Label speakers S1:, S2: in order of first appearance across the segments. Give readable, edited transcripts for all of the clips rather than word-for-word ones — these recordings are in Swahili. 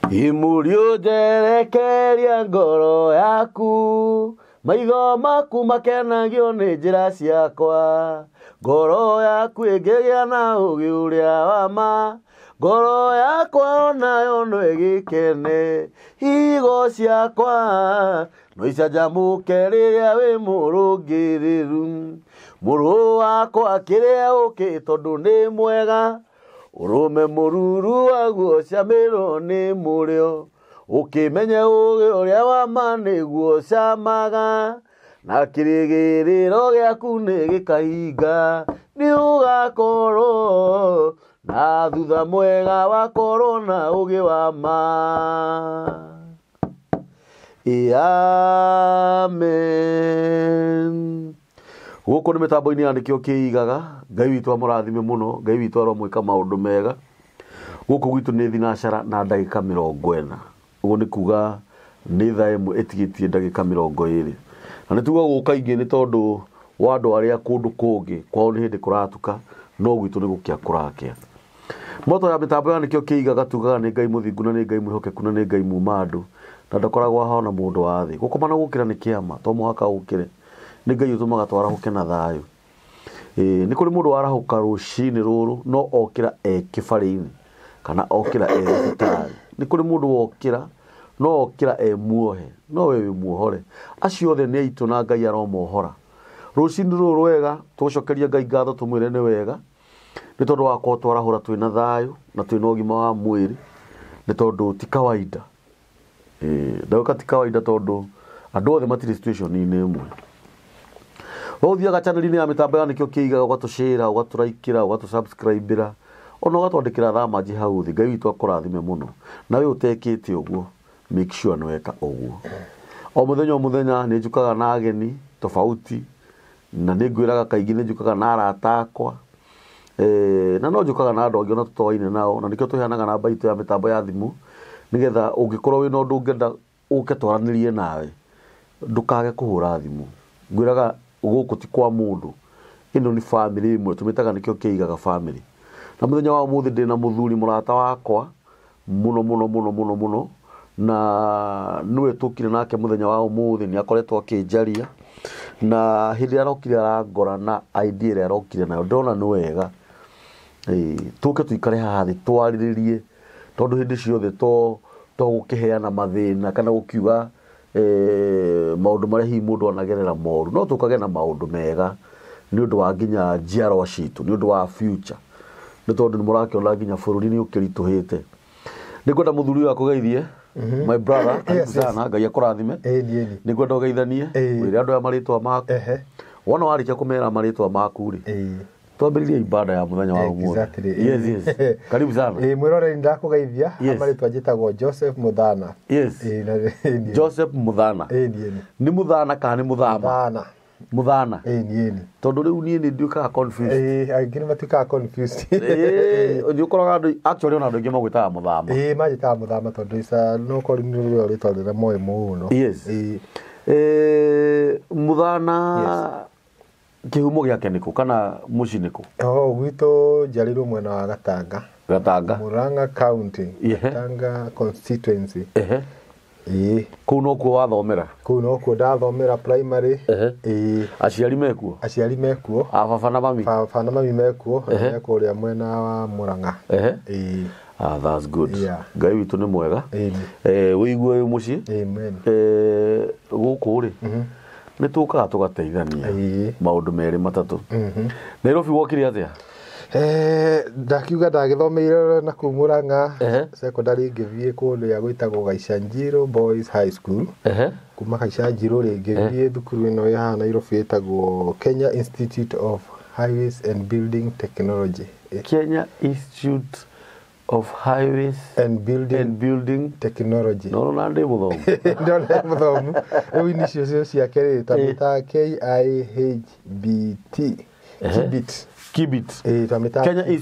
S1: Imurio jerekeria ngoro yaku maitho maku makenagio nĩ njĩra ciakwa ngoro yaku ĩngĩgĩa na ũũgĩ ũrĩa wa ma ngoro yakwa onayo no ĩgĩkene higo ciakwa no icanjamũke rĩrĩa wĩ mũrũngĩrĩru mũrũ wakwa kĩrĩa ũkĩ tondũ nĩ mwega ũrũme mũruru waguo camĩrwo nĩ mũrĩo ũkĩmenye ũũgĩ ũrĩa wa ma nĩguo camaga na kĩrĩgĩrĩro gĩaku nĩ gĩkahinga nĩ ũgakorwo na thutha mwega wakorwo na ũũgĩ wa ma. Amen. Gũkũ nĩ mĩtambo-inĩ ya nĩkĩo kĩigaga Ngai witũ amũrathime mũno Ngai witũ aromwĩka maũndũ mega gũkũ gwitũ nĩ thinacara na ndagĩka 40 ũguo nĩ kuga nĩ thaa ĩmwe ĩtigĩtie ndagĩka 20 na nĩ tugagwo kaingĩ nĩ tondũ wa andũ arĩa kũndũ kũngĩ kwao nĩ hĩndĩ kũratuka no gwitũ nĩ gũkĩa kũrakĩa moto ya mĩtambo ya nĩkĩo kĩigaga tugaga nĩ Ngai mũthingu na nĩ Ngai mwĩhokeku na nĩ Ngai muma andũ na ndakoragwo hana mũndũ wa thĩ gũkoma na gũkĩra nĩ kĩama to mũhaka ũkĩre nĩ Ngai ũtũmaga twarahũke na thayũ nĩ kũrĩ mũndũ warahũka rũcinĩ rũrũ no okĩra kĩbarĩ-inĩ kana okĩra thibitarĩ nĩ kũrĩ mũndũ wokĩra no okĩra muohe no we wĩ muohore acio othe nĩ aitũ na Ngai aromohora rũcinĩ rũrũ wega tũcokeria Ngai ngatho tũmwĩre nĩ wega nĩ tondũ wakwa twarahũra twĩna thayũ na twĩna ũgima wa mwĩrĩ nĩ tondũ ti kawaida ndagũka ti kawaida tondũ andũ othe matirĩ situation-inĩ ĩmwe ũthiaga channel-inĩ ya mĩtambo ya nĩkĩo kĩigaga ũgatũshare ũgatũraikĩra ũgatũsubscribe-ĩra ona ũgatwandĩkĩra thamaji hau thĩ Ngai witũ akũrathime mũno na wĩ ũtekĩte ũguo make sure nĩ weka ũguo o mũthenya nĩ njukaga na ageni tofauti na nĩ ngwĩraga kaingĩ nĩ njukaga na arata akwa na no njukaga na andũ angĩ ona tũtoaine nao na nĩkĩo tũheanaga namba itũ ya mĩtambo ya thimũ nĩgetha ũngĩkorwo wĩna ũndũ ũngĩenda ũke twaranĩrie nawe ndũkage kũhũra thimũ ngwĩraga gũkũ ti kwa mũndũ ĩno nĩ family ĩmwe tũmĩtaga nĩkĩo kĩigaga family na mũthenya wa ũmũthĩ ndĩ na mũthuri mũrata wakwa mũno na nĩwe tũkire nake mũthenya wa ũmũthĩ nĩ akoretwo akĩnjaria na hĩndĩ ĩrĩa arokire arangora na idea ĩrĩa arokire nayo ndona nĩ wega tũke tũikare haha thĩ twarĩrĩrie tondũ hĩndĩ ciothe to gũkĩheana mathĩna kana gũkiuga maũndũ marĩa hihi mũndũ anagerera moru no tũkagĩa na maũndũ mega nĩ ũndũ wa nginya njiarwa citũ nĩ ũndũ wa future nĩ tondũ nĩ mũrakĩona nginya bũrũri nĩ ũkĩritũhĩte nĩ ngwenda mũthuri ũyũ akũgeithie my brother sana Ngai akũrathime nĩ ngwenda ũgeithanie wĩre andũ aya marĩtwa maku wona warĩkia kũmera marĩtwa maku rĩ twambĩrĩrie ibada ya mũthenya wa ũmũthĩ yes karibu sana
S2: mwĩrore ndakũgeithia marĩtwa njĩtagwo Joseph Muthana
S1: Joseph Muthana nĩ Muthana kana nĩ Muthama Muthana tondũ rĩu niĩ nĩ nduĩkaga confused
S2: angĩ nĩ matuĩkaga confused
S1: nĩ ũkoraga andũ actually ona andũ aingĩ magwĩtaga Muthama
S2: manjĩtaga Muthama tondũ ica no korwo nĩ rũrĩa rĩtwa rĩrĩa moĩ mũno
S1: yes Muthana kĩhumo gĩake nĩkũ kana mũciĩ nĩkũ
S2: gwitũ njarĩirwo mwena wa Gatanga Murang'a County Gatanga constituency
S1: kũu no kuo wathomera
S2: kũu no kuo ndathomera primary
S1: aciari mekuo baba na mami
S2: mekuo kũrĩa mwena wa Murang'a
S1: that's good Ngai witũ nĩ mwega wĩigue wĩ mũciĩ gũkũ rĩ nĩ tũkaga tũgateithania maũndũ merĩ matatũ Nairobi wokire atĩa
S2: ndakiuga ndagĩthomeire na kũu Murang'a secondary ngĩthiĩ kũrĩa gwĩtagwo Gaichanjiro Boys High School kuma Gaichanjiro rĩ ngĩthiĩ thukuru ĩno ya Nairobi ĩtagwo Kenya Institute of Highways and Building Technology
S1: Kenya Institute of Highways and Building Technology no ndĩ mũthomu
S2: rĩu initial ciake rĩ tamĩta KIBT
S1: Kenya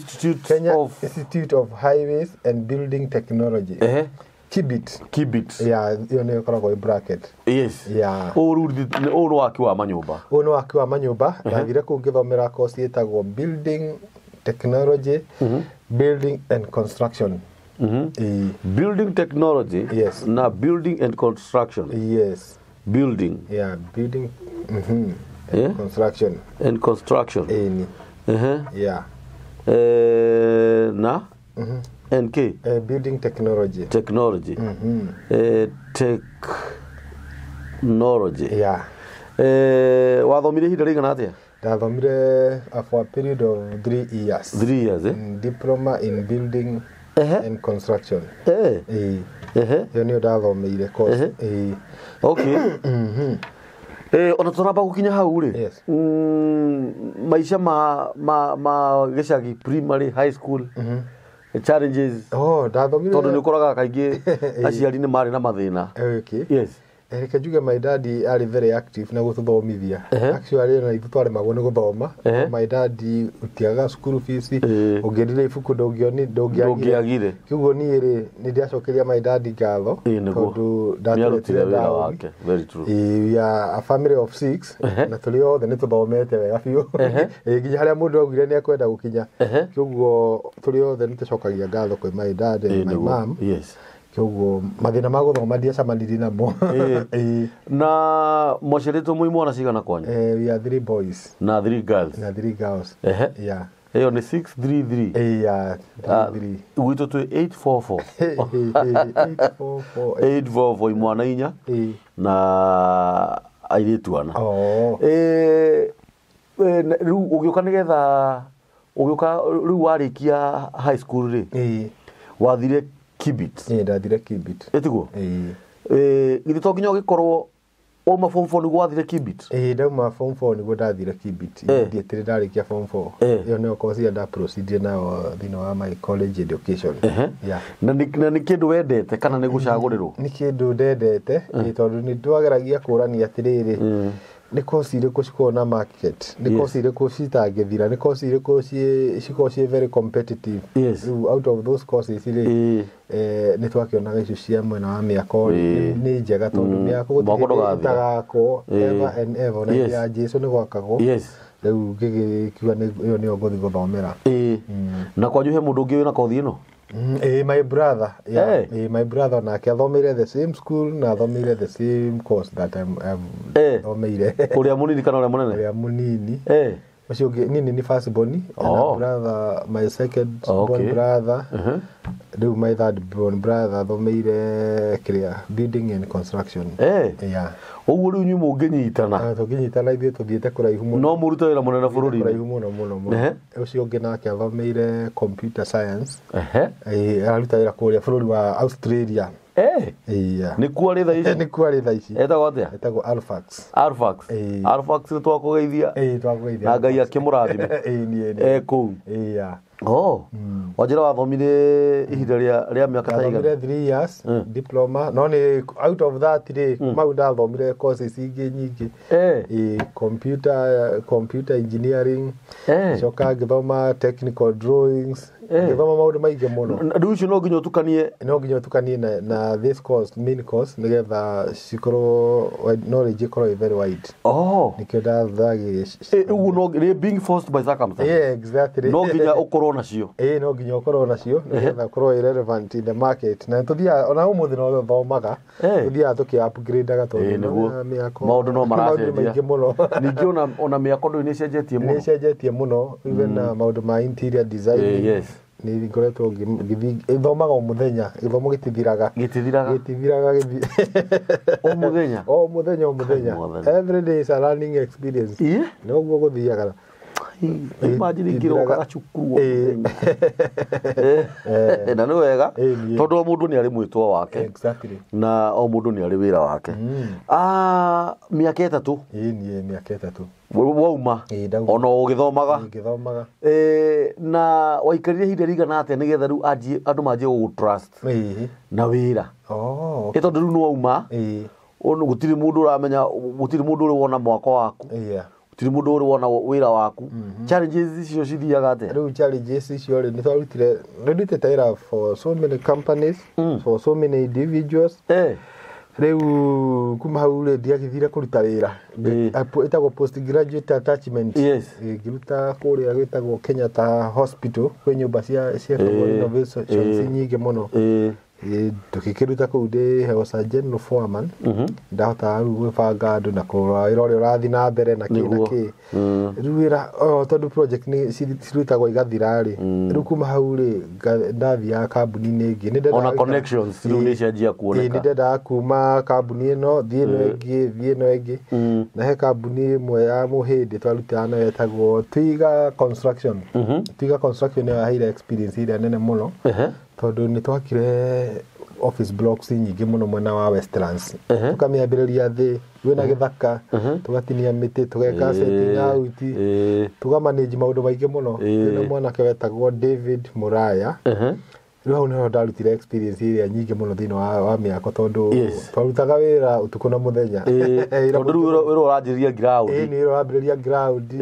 S1: Institute
S2: of Highways and Building Technology KIBT iyo nĩ ĩkoragwo bracket
S1: ũũ waki wa manyũmba
S2: ndathire kũu ngĩthomera course ĩtagwo Building Technology Building and Construction
S1: Building technology.
S2: Yes.
S1: Na building and construction.
S2: Yes.
S1: Building.
S2: Yeah, building.
S1: Yeah?
S2: Construction.
S1: And construction.
S2: Yeah.
S1: Na? NK.
S2: Building technology.
S1: Technology. Technology.
S2: Yeah.
S1: Wathomire ihinda rĩigana atĩa?
S2: Ndathomire for a period of 3 years.
S1: 3 years,
S2: Diploma in building and construction. Hiyo ndio ndathomeire course.
S1: Okay. Ona tunamba gukinya hau ri.
S2: Yes.
S1: Maisha ma gicagi primary high school. Challenges.
S2: Ndathomire.
S1: Tondu ni ukoraga kaingi aciari ni mari na mathina.
S2: Okay.
S1: Yes.
S2: Kajuga my daddy are very active na gututhomithia. Actually na itutware mago ni guthoma. My daddy utiaga school fees. Ungirire ibuku ndongiagire. Kiguo ni ri ni ndiacokeria my daddy ngatho. Tondu ndatire wira wake. Very true. We are a family of 6 na tuli othe ni tuthomete wega biu. Nginya haria mundu augire ni akwenda gukinya. Kiguo tuli othe ni tucokagia ngatho kwi my dad and my mom.
S1: Yes.
S2: Kiguo mathina ma guthoma ndiacamanirie namo.
S1: Na moceretwo mwi mwana cigana kwanyu?
S2: We are 3 boys
S1: na 3 girls.
S2: Yeah.
S1: Eyo ni 633.
S2: Yeah, 3.
S1: Wito tu 844. 844 imwana inya. Na airitu ana. Riu ugiuka nigetha riu warikia high school ri. Wathire Kibit.
S2: Ndathire Kibit.
S1: Etiguo? Githĩ to nginya ũgĩkorwo uma form 4 nĩguo wathire Kibit?
S2: Ndauma form 4 nĩguo ndathire Kibit. Ndietire ndarĩkia form 4. Iyo nĩyo course ya nda proceed nayo thĩinĩ wa my college education. Yeah.
S1: Na nĩ kĩndũ wendete kana nĩ gũcagũrĩrwo? Nĩ
S2: kĩndũ ndendete tondũ nĩ twageragia kũrania atĩrĩrĩ. Nĩ course irĩkũ cikoragwo na market, nĩ course irĩkũ citangĩthira, nĩ course irĩkũ cikoragwo very competitive. Out of those courses nĩ twakĩonaga icio cia mwena wa mĩako nĩ njega tondũ mĩako gũtigagwo ever and ever na ya Jesu nĩ gwakagwo. Rĩu ngĩkiuga ĩyo nĩyo ngũthiĩ gũthomera.
S1: Na kwanyu he mũndũ ũngĩ wĩna kothi ĩno?
S2: My brother. Yeah. My brother nake athomeire the same school na athomeire the same course that I'm athomeire. Uria munini kana uria munene? Uria munini. Ucio nini ni first born and brother my second born brother. Do my third born brother athomeire Kiria building and construction. Yeah. Oguo riu nyu mũngĩnyitana. Tũngĩnyitana ithuĩ tuthiĩte kũraihu mũno. No mũrute wĩra mũnene bũrũri-inĩ. Kũraihu mũno. Ucio ũngĩ nake athomeire computer science. Araruta wĩra kũrĩa bũrũri wa Australia. Nĩ kuo rĩ thaa ici? Nĩ kuo rĩ thaa ici. Etagwo atĩa? Etagwo Alfax. Alfax nĩ twakũgeithia. Twakũgeithia. Na Ngai akĩmũrathime. Kũu. Wajira wathomire ihinda rĩa mĩaka ta igana? 3 years diploma. No nĩ out of that mau ndathomire courses ingĩ nyingĩ. Computer engineering. Coka ngĩthoma technical drawings. Ngĩthoma maũndũ maingĩ mũno. Rĩu icio no nginya ũtukanie na this course, main course nĩgetha cikorwo knowledge ikorwo very wide. Nĩkĩo ndathagire. Ũguo no being forced by circumstances. Yeah, exactly. No nginya ũkorwo nacio. No nginya ũkorwo nacio nĩgetha ũkorwo relevant in the market. Na tũthiaga ona ũmũthĩ no thomaga. Tũthiaga tũkĩ-upgradeaga tondũ maũndũ no maracenjia. Ningĩ ona mĩako ndũĩ nĩcenjetie mũno. Nĩcenjetie mũno even maũndũ ma interior design. Yes. Nĩ ngoretwo ngĩthiĩ thomaga o mũthenya, gĩthomo gĩtithiraga o mũthenya. Every day is a learning experience. Noguo gũthiaga. Imagine ngĩroka cukuru na nĩ wega tondũ o mũndũ nĩ arĩ mwĩtwa wake na o mũndũ nĩ arĩ wĩra wake. Mĩaka ĩtatũ mĩaka ĩtatũ wauma ona ũgĩthomaga na waikarire ihinda rĩigana atĩa nĩgetha rĩu andũ manjie gũgũtrust na wĩra? Tondũ rĩu nĩ wauma gũtirĩ mũndũ ũramenya, gũtirĩ mũndũ ũrĩ wona mwako waku, gũtirĩ mũndũ ũrĩ wona wĩra waku. Challenges icio cithiaga atĩa? Rĩu challenges icio nĩ twarutĩte wĩra for so many companies, for so many individuals. Riu kuma hau ri ndiagithire kuruta wira itagwo postgraduate attachment ngiruta kuria gwitagwo Kenyatta Hospital kwi nyumba cia innovations nyingi muno tukikiruta kuu ndi hewa surgeon foreman ndahota riu gwibanga andu na kurora wira uria urathi na mbere na ki riu wira tondu project ni cirutagwo igathira ri riu kuma hau ri ndathia kambuni ni ingi ni
S1: ona connections riu ni cianjia kuoneka
S2: ni ndenda kuma kambuni ino thie no ingi na he kambuni imwe ya muhindi twarutana nayo yetagwo Twiga Construction ni ya experience ira nene muno tondu ni twakire office blocks nyingi muno mwena wa Westlands tukamiambiriria thi wina githaka tugatinia miti tugeka setting out tugamanage maundu maingi muno na mwanake wetagwo David Muraya riu hau niho ndarutire experience iria nyingi muno thini wa miako tondu twarutaga wira utuku na muthenya
S1: tondu riu wira uranjiriria ground
S2: ni urambiria ground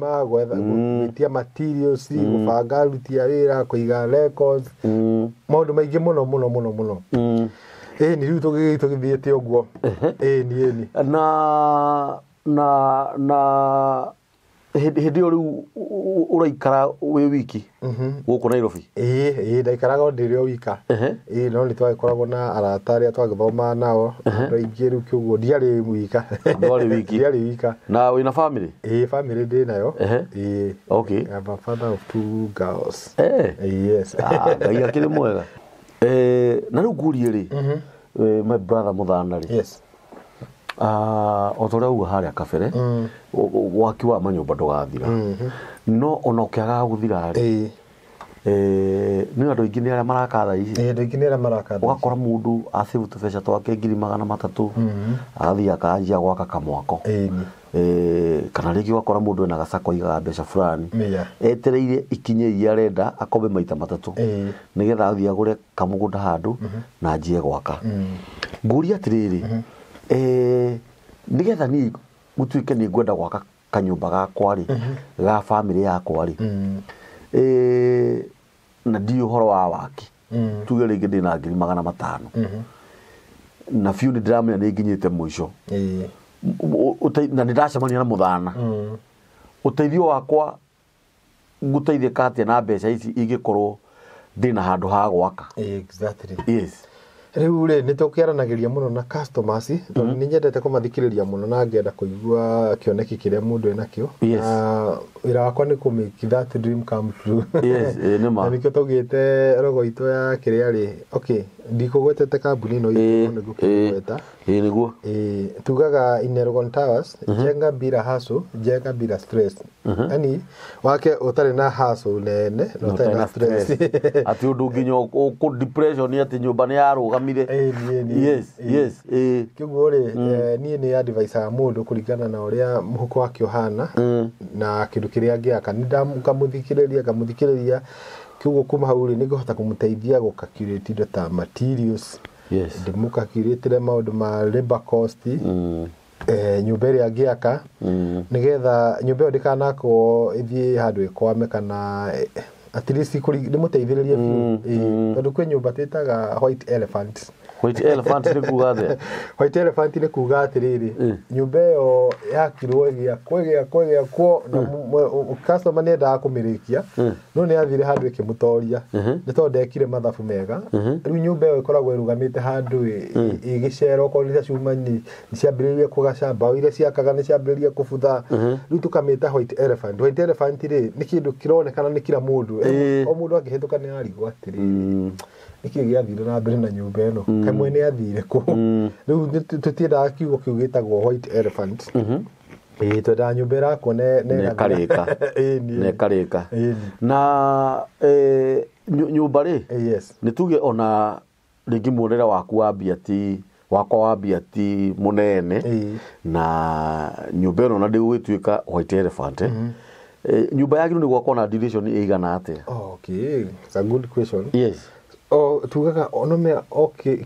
S2: magwetha gutia materials gubanga rutia wira kuiga records maundu maingi muno ni riu tugithiete uguo ni
S1: na hindi riu uraikara wi wiki guku Nairobi
S2: ndaikaraga ndirio wika no ni twakoragwo na arata aria twagithoma nao ndaingi riu kiugo ndiari wika ndiari wika
S1: na wina family
S2: family ndi nayo
S1: okay
S2: I have a father of 2 girls yes
S1: ngai akiri mwega na riu ngurie ri my brother muthana ri
S2: yes
S1: otoria uga haria kabere waki wa manyumba ndugathira no ona ukiaga guthira ri ni andu ingi ni aria marakatha ici
S2: andu ingi ni aria marakatha
S1: ugakora mundu asivu tubeca twake 300,000 agathia akanjia gwaka kamwako kana rigi ugakora mundu ena gacako igaga mbeca fulani etereire ikinye iria arenda akombe maita matatu nigetha athia agure kamugunda handu na anjie gwaka nguria atiriri nigetha ni gutuike ni ngwenda gwaka kanyumba gakwa ri ga family yakwa ri na ndio horo wa waki tuge ringi ndina 500,000 na fiu ni ndramenya ni nginyite mwisho na ndiracemania na muthana uteithio wakwa nguteithie kati na mbeca ici ingikorwo ndina handu ha gwaka
S2: exactly
S1: yes
S2: riu ri nitukiaranagiria muno na customers tondu ni nyendete kumathikiriria muno na ngenda kuigua kioneki kiria mundu enakio na wira wakwa ni ku make that dream come true
S1: yes
S2: na nikio tugite rogo itu ya kiria ri okay ndikugwetete kambuni no itu nigu kugweta
S1: niguo
S2: tugaga in Elgon Towers jenga bila hustle jenga bila stress yani wake utari na hustle nene no utari na stress
S1: ati undu nginyo ku depression ni ati nyumba ni yarugamire yes
S2: kiguo ri nie ni advice ya mundu kuringana na uria muhuko wake uhana na kindu kiria angiaka ni ndamuthikiriria kiguo kuma hau ri ningihota kumuteithia gukacurate indo ta materials ndimukacurate maundu ma labor cost nyumba iria angiaka nigetha nyumba iyo ndikanako ithie handu ikwame kana at least ndimuteithiririe tondu kwi nyumba twitaga white elephant
S1: ni kuga the
S2: white elephant ni kuga atiriri nyumba iyo yakirwo kwegea kwo na customer ni nda kumirikia no ni athire handu ikimutoria ni tondu ndekire mathabu mega riu nyumba iyo ikoragwo irugamite handu igicero ko ni ciuma ni ciambiririe kugacamba iria ciakaga ni ciambiririe kubutha riu tukamita white elephant ri ni kindu kironekana ni kila mundu o mundu akihituka ni arigwa atiriri niki giathire na mbere na nyumba ino kamwe ni athire ku riu tutiendaga kiugo kiu gitagwo white elephant twenda nyumba yakwa
S1: ne karika na nyumba ri ni tuge ona ringi muonere waku wa biati wakwa wa biati munene na nyumba ino na ndigwituika white elephant nyumba yaku ni gwakwa na duration igana atia
S2: okay it's a good question
S1: yes
S2: tugaga onome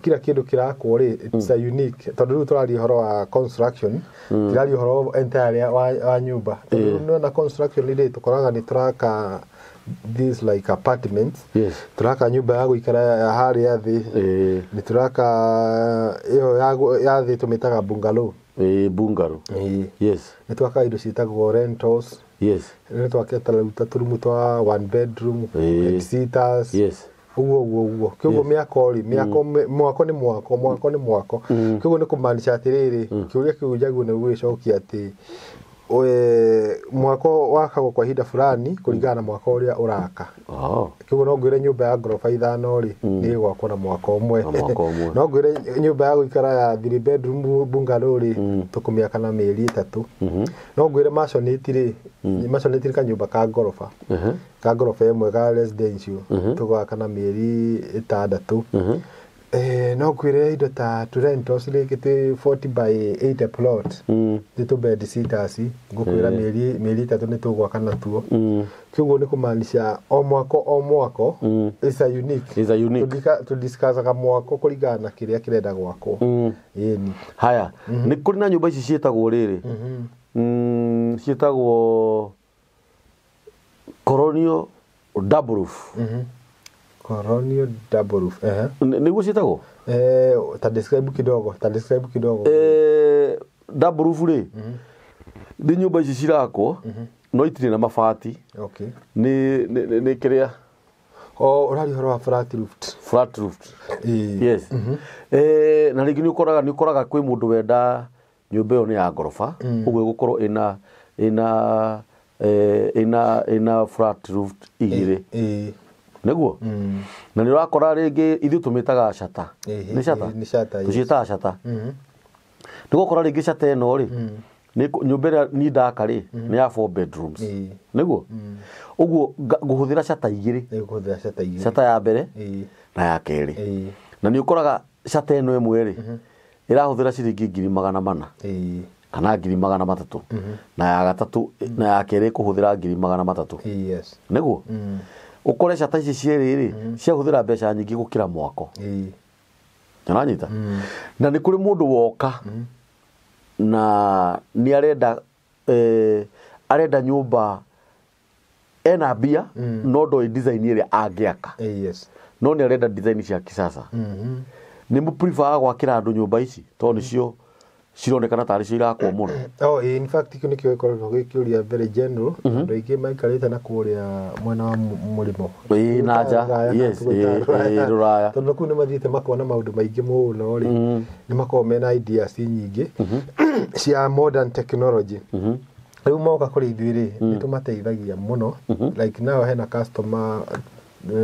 S2: kila kindu kirakwo ri it's a unique tondu riu turari horo wa construction turari horo entirely wa nyumba tondu na construction ri tukoraga ni turaka these like apartments turaka nyumba ya guikara ya hari ya thi ni turaka iyo ya thi tumitaga bungalow
S1: bungalow yes
S2: ni turaka indo citagwo rentals ni twaketa ruta turumu twa one bedroom sitters uguo kiogo mwako ni mwako kiogo ni kumaanisha atiriri kiuria kiu jagu ni gwicokia ati mwako wakagwo kwa hinda fulani kuringana na mwako uria uraka kiogo no ngwire nyumba ya gorofa ithano ri ni gwakwo na mwako umwe no ngwire nyumba ya guikara ya 3 bedroom bungalow ri tukumiaka na mieri 3 no ngwire masonite ri masonite ka nyumba ka gorofa imwe ka residential tugwaka na mieri 6 no ngwire indo ta rentals ri kiti 40 by 8 plot ni bed sitters ngukwira mieri 3 ni tugwaka na tuo kiguo ni kumaanisha o mwako is a unique to discuss ka mwako kuringana na kiria kirenda gwako yeni
S1: haya ni kuri na nyumba ici cietagwo riri cietagwo colonial double roof
S2: colonial double roof
S1: niguo cietagwo
S2: ta describe kidogo
S1: double roof ri ni nyumba ici cirakwo no itire na mabati ni kiria
S2: urari horo wa flat roof
S1: yes na ringi ni ukoraga kwi mundu wenda nyumba yo ni ya gorofa uguo gukorwo ina flat roof igire niguo na ni urakora ringi ithu tumitaga shata ni shata tuciitaga shata niguo ukora ringi shata eno ri ni nyumba ni ndaka ri ni ya 4 bedrooms niguo uguo guhuthira shata igiri shata ya mbere na ya keri na ni ukoraga shata eno imwe ri irahuthira ciringi 400 kana 300 na ya gatatu na ya keri kuhuthira 300 niguo ukore shata ici cieriri ciahuthira mbeca nyingi gukira mwako nyananyita na ni kuri mundu woka na ni arenda nyumba ena bia no do design ile agiaka no ni arenda design cia kisasa ni mu prefer gwakira andu nyumba ici to ni cio cironekana tari cirakwo muno
S2: in fact kini kio ikoragwo gikiuria very general ndo ingi maikarite na kuria mwena wa murimo
S1: naja ruraya
S2: tondu kuna mathite makona maundu maingi muno ri ni makomena ideas nyingi cia modern technology riu moka kuri ithuiri ni tumateithagia muno like now hena customer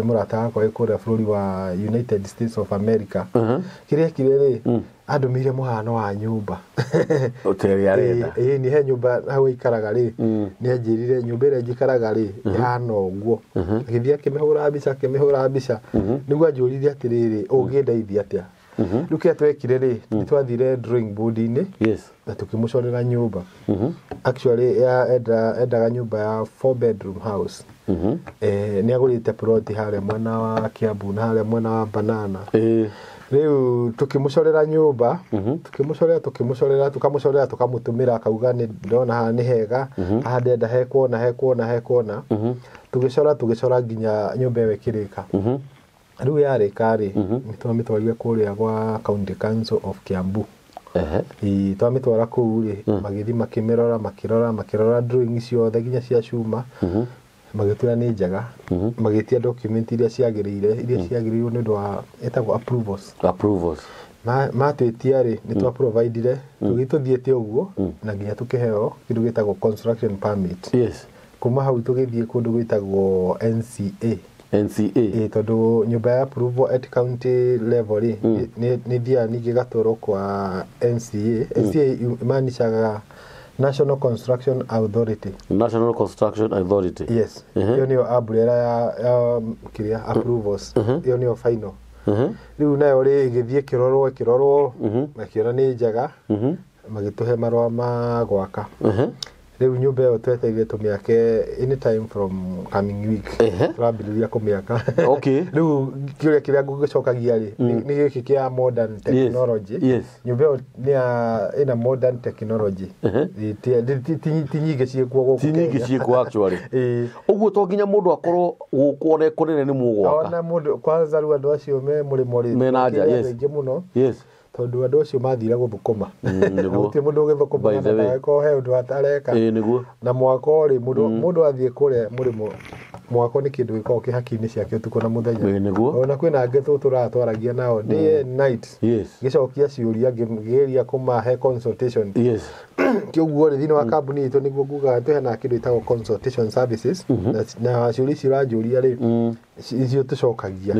S2: murata akwa ikuria bururi wa United States of America kiria kirere andu mire muhano wa nyumba
S1: hoteli arenda
S2: ni he nyumba hawe ikaraga ri ni ajirire nyumba ire jikaraga ri hano guo githia kimehura mbica niguo ajurithia atiriri ungindeithia atia rukia twekire ri nitwathire drawing board ini na tukimucorera nyumba actually endaga nyumba ya 4 bedroom house ni agurite plot hare mwena wa Kiambu na hare mwena wa Banana riu tukimucorera nyumba tukimucorera tukamutumira akauga ni ndona ha ni hega ndenda hekwo na tugicora nginya nyumba iyo ikirika riu yarika ri mitwaritwarire kuria gwa County Council of Kiambu twamitwara kuu ri magithi makirora drawing ciothe nginya cia cuma magitura ni njega magitia document iria ciagiriirwo ni ndwa etagwo approvals matwitia ri ni twa providire tugituthiete uguo na nginya tukiheo kindu gitagwo construction permit kuma hau tugithie kundu gwitagwo NCA tondu nyumba ya approval at county level ni thia ningi gatoro kwa NCA imaanishaga National Construction Authority yes hiyo niyo umbrella ya kiria approvals hiyo niyo final riu nayo ri githie kirorwo makiona ni njega magituhe marwa ma gwaka Riu nyumba ĩyo twetereire tũmĩake anytime from coming week. Turambĩrĩria kũmĩaka.
S1: Okay.
S2: Riu kĩrĩa ngũgĩcokagia rĩ nĩ gĩkĩ kĩa modern technology. Nyumba ĩyo nĩ ĩna modern technology. Ti nyingĩ ciĩkuo gũkũ. Ti
S1: nyingĩ ciĩkuo actually. Ũguo to nginya mũndũ akorwo gũkũ ona kũnene nĩ mũgwaka.
S2: Ona mũndũ kwanza rĩu andũ acio me mũrĩmo rĩ.
S1: Mena nja, yes.
S2: Mũno. Yes. Tondu andũ acio mathira gũthũkũma. Gũtirĩ mũndũ ũgĩthũkũma na ndagĩkorwo he ũndũ atareka. Na mwako rĩ mũndũ athiĩ kũrĩa mũrĩmo mwako nĩ kĩndũ gĩkoragwo kĩ hakiri-inĩ ciake ũtukũ na mũthenya. Ona kwĩna angĩ tũratwaragia nao day and night. Gĩcokia ciũria ngĩgeria kũmahe consultation. Kĩoguo rĩ thĩinĩ wa kambuni itũ nĩguo ngugaga twĩna kĩndũ gĩtagwo consultation services. Na ciũria ici ũranjũria rĩ icio tũcokagia.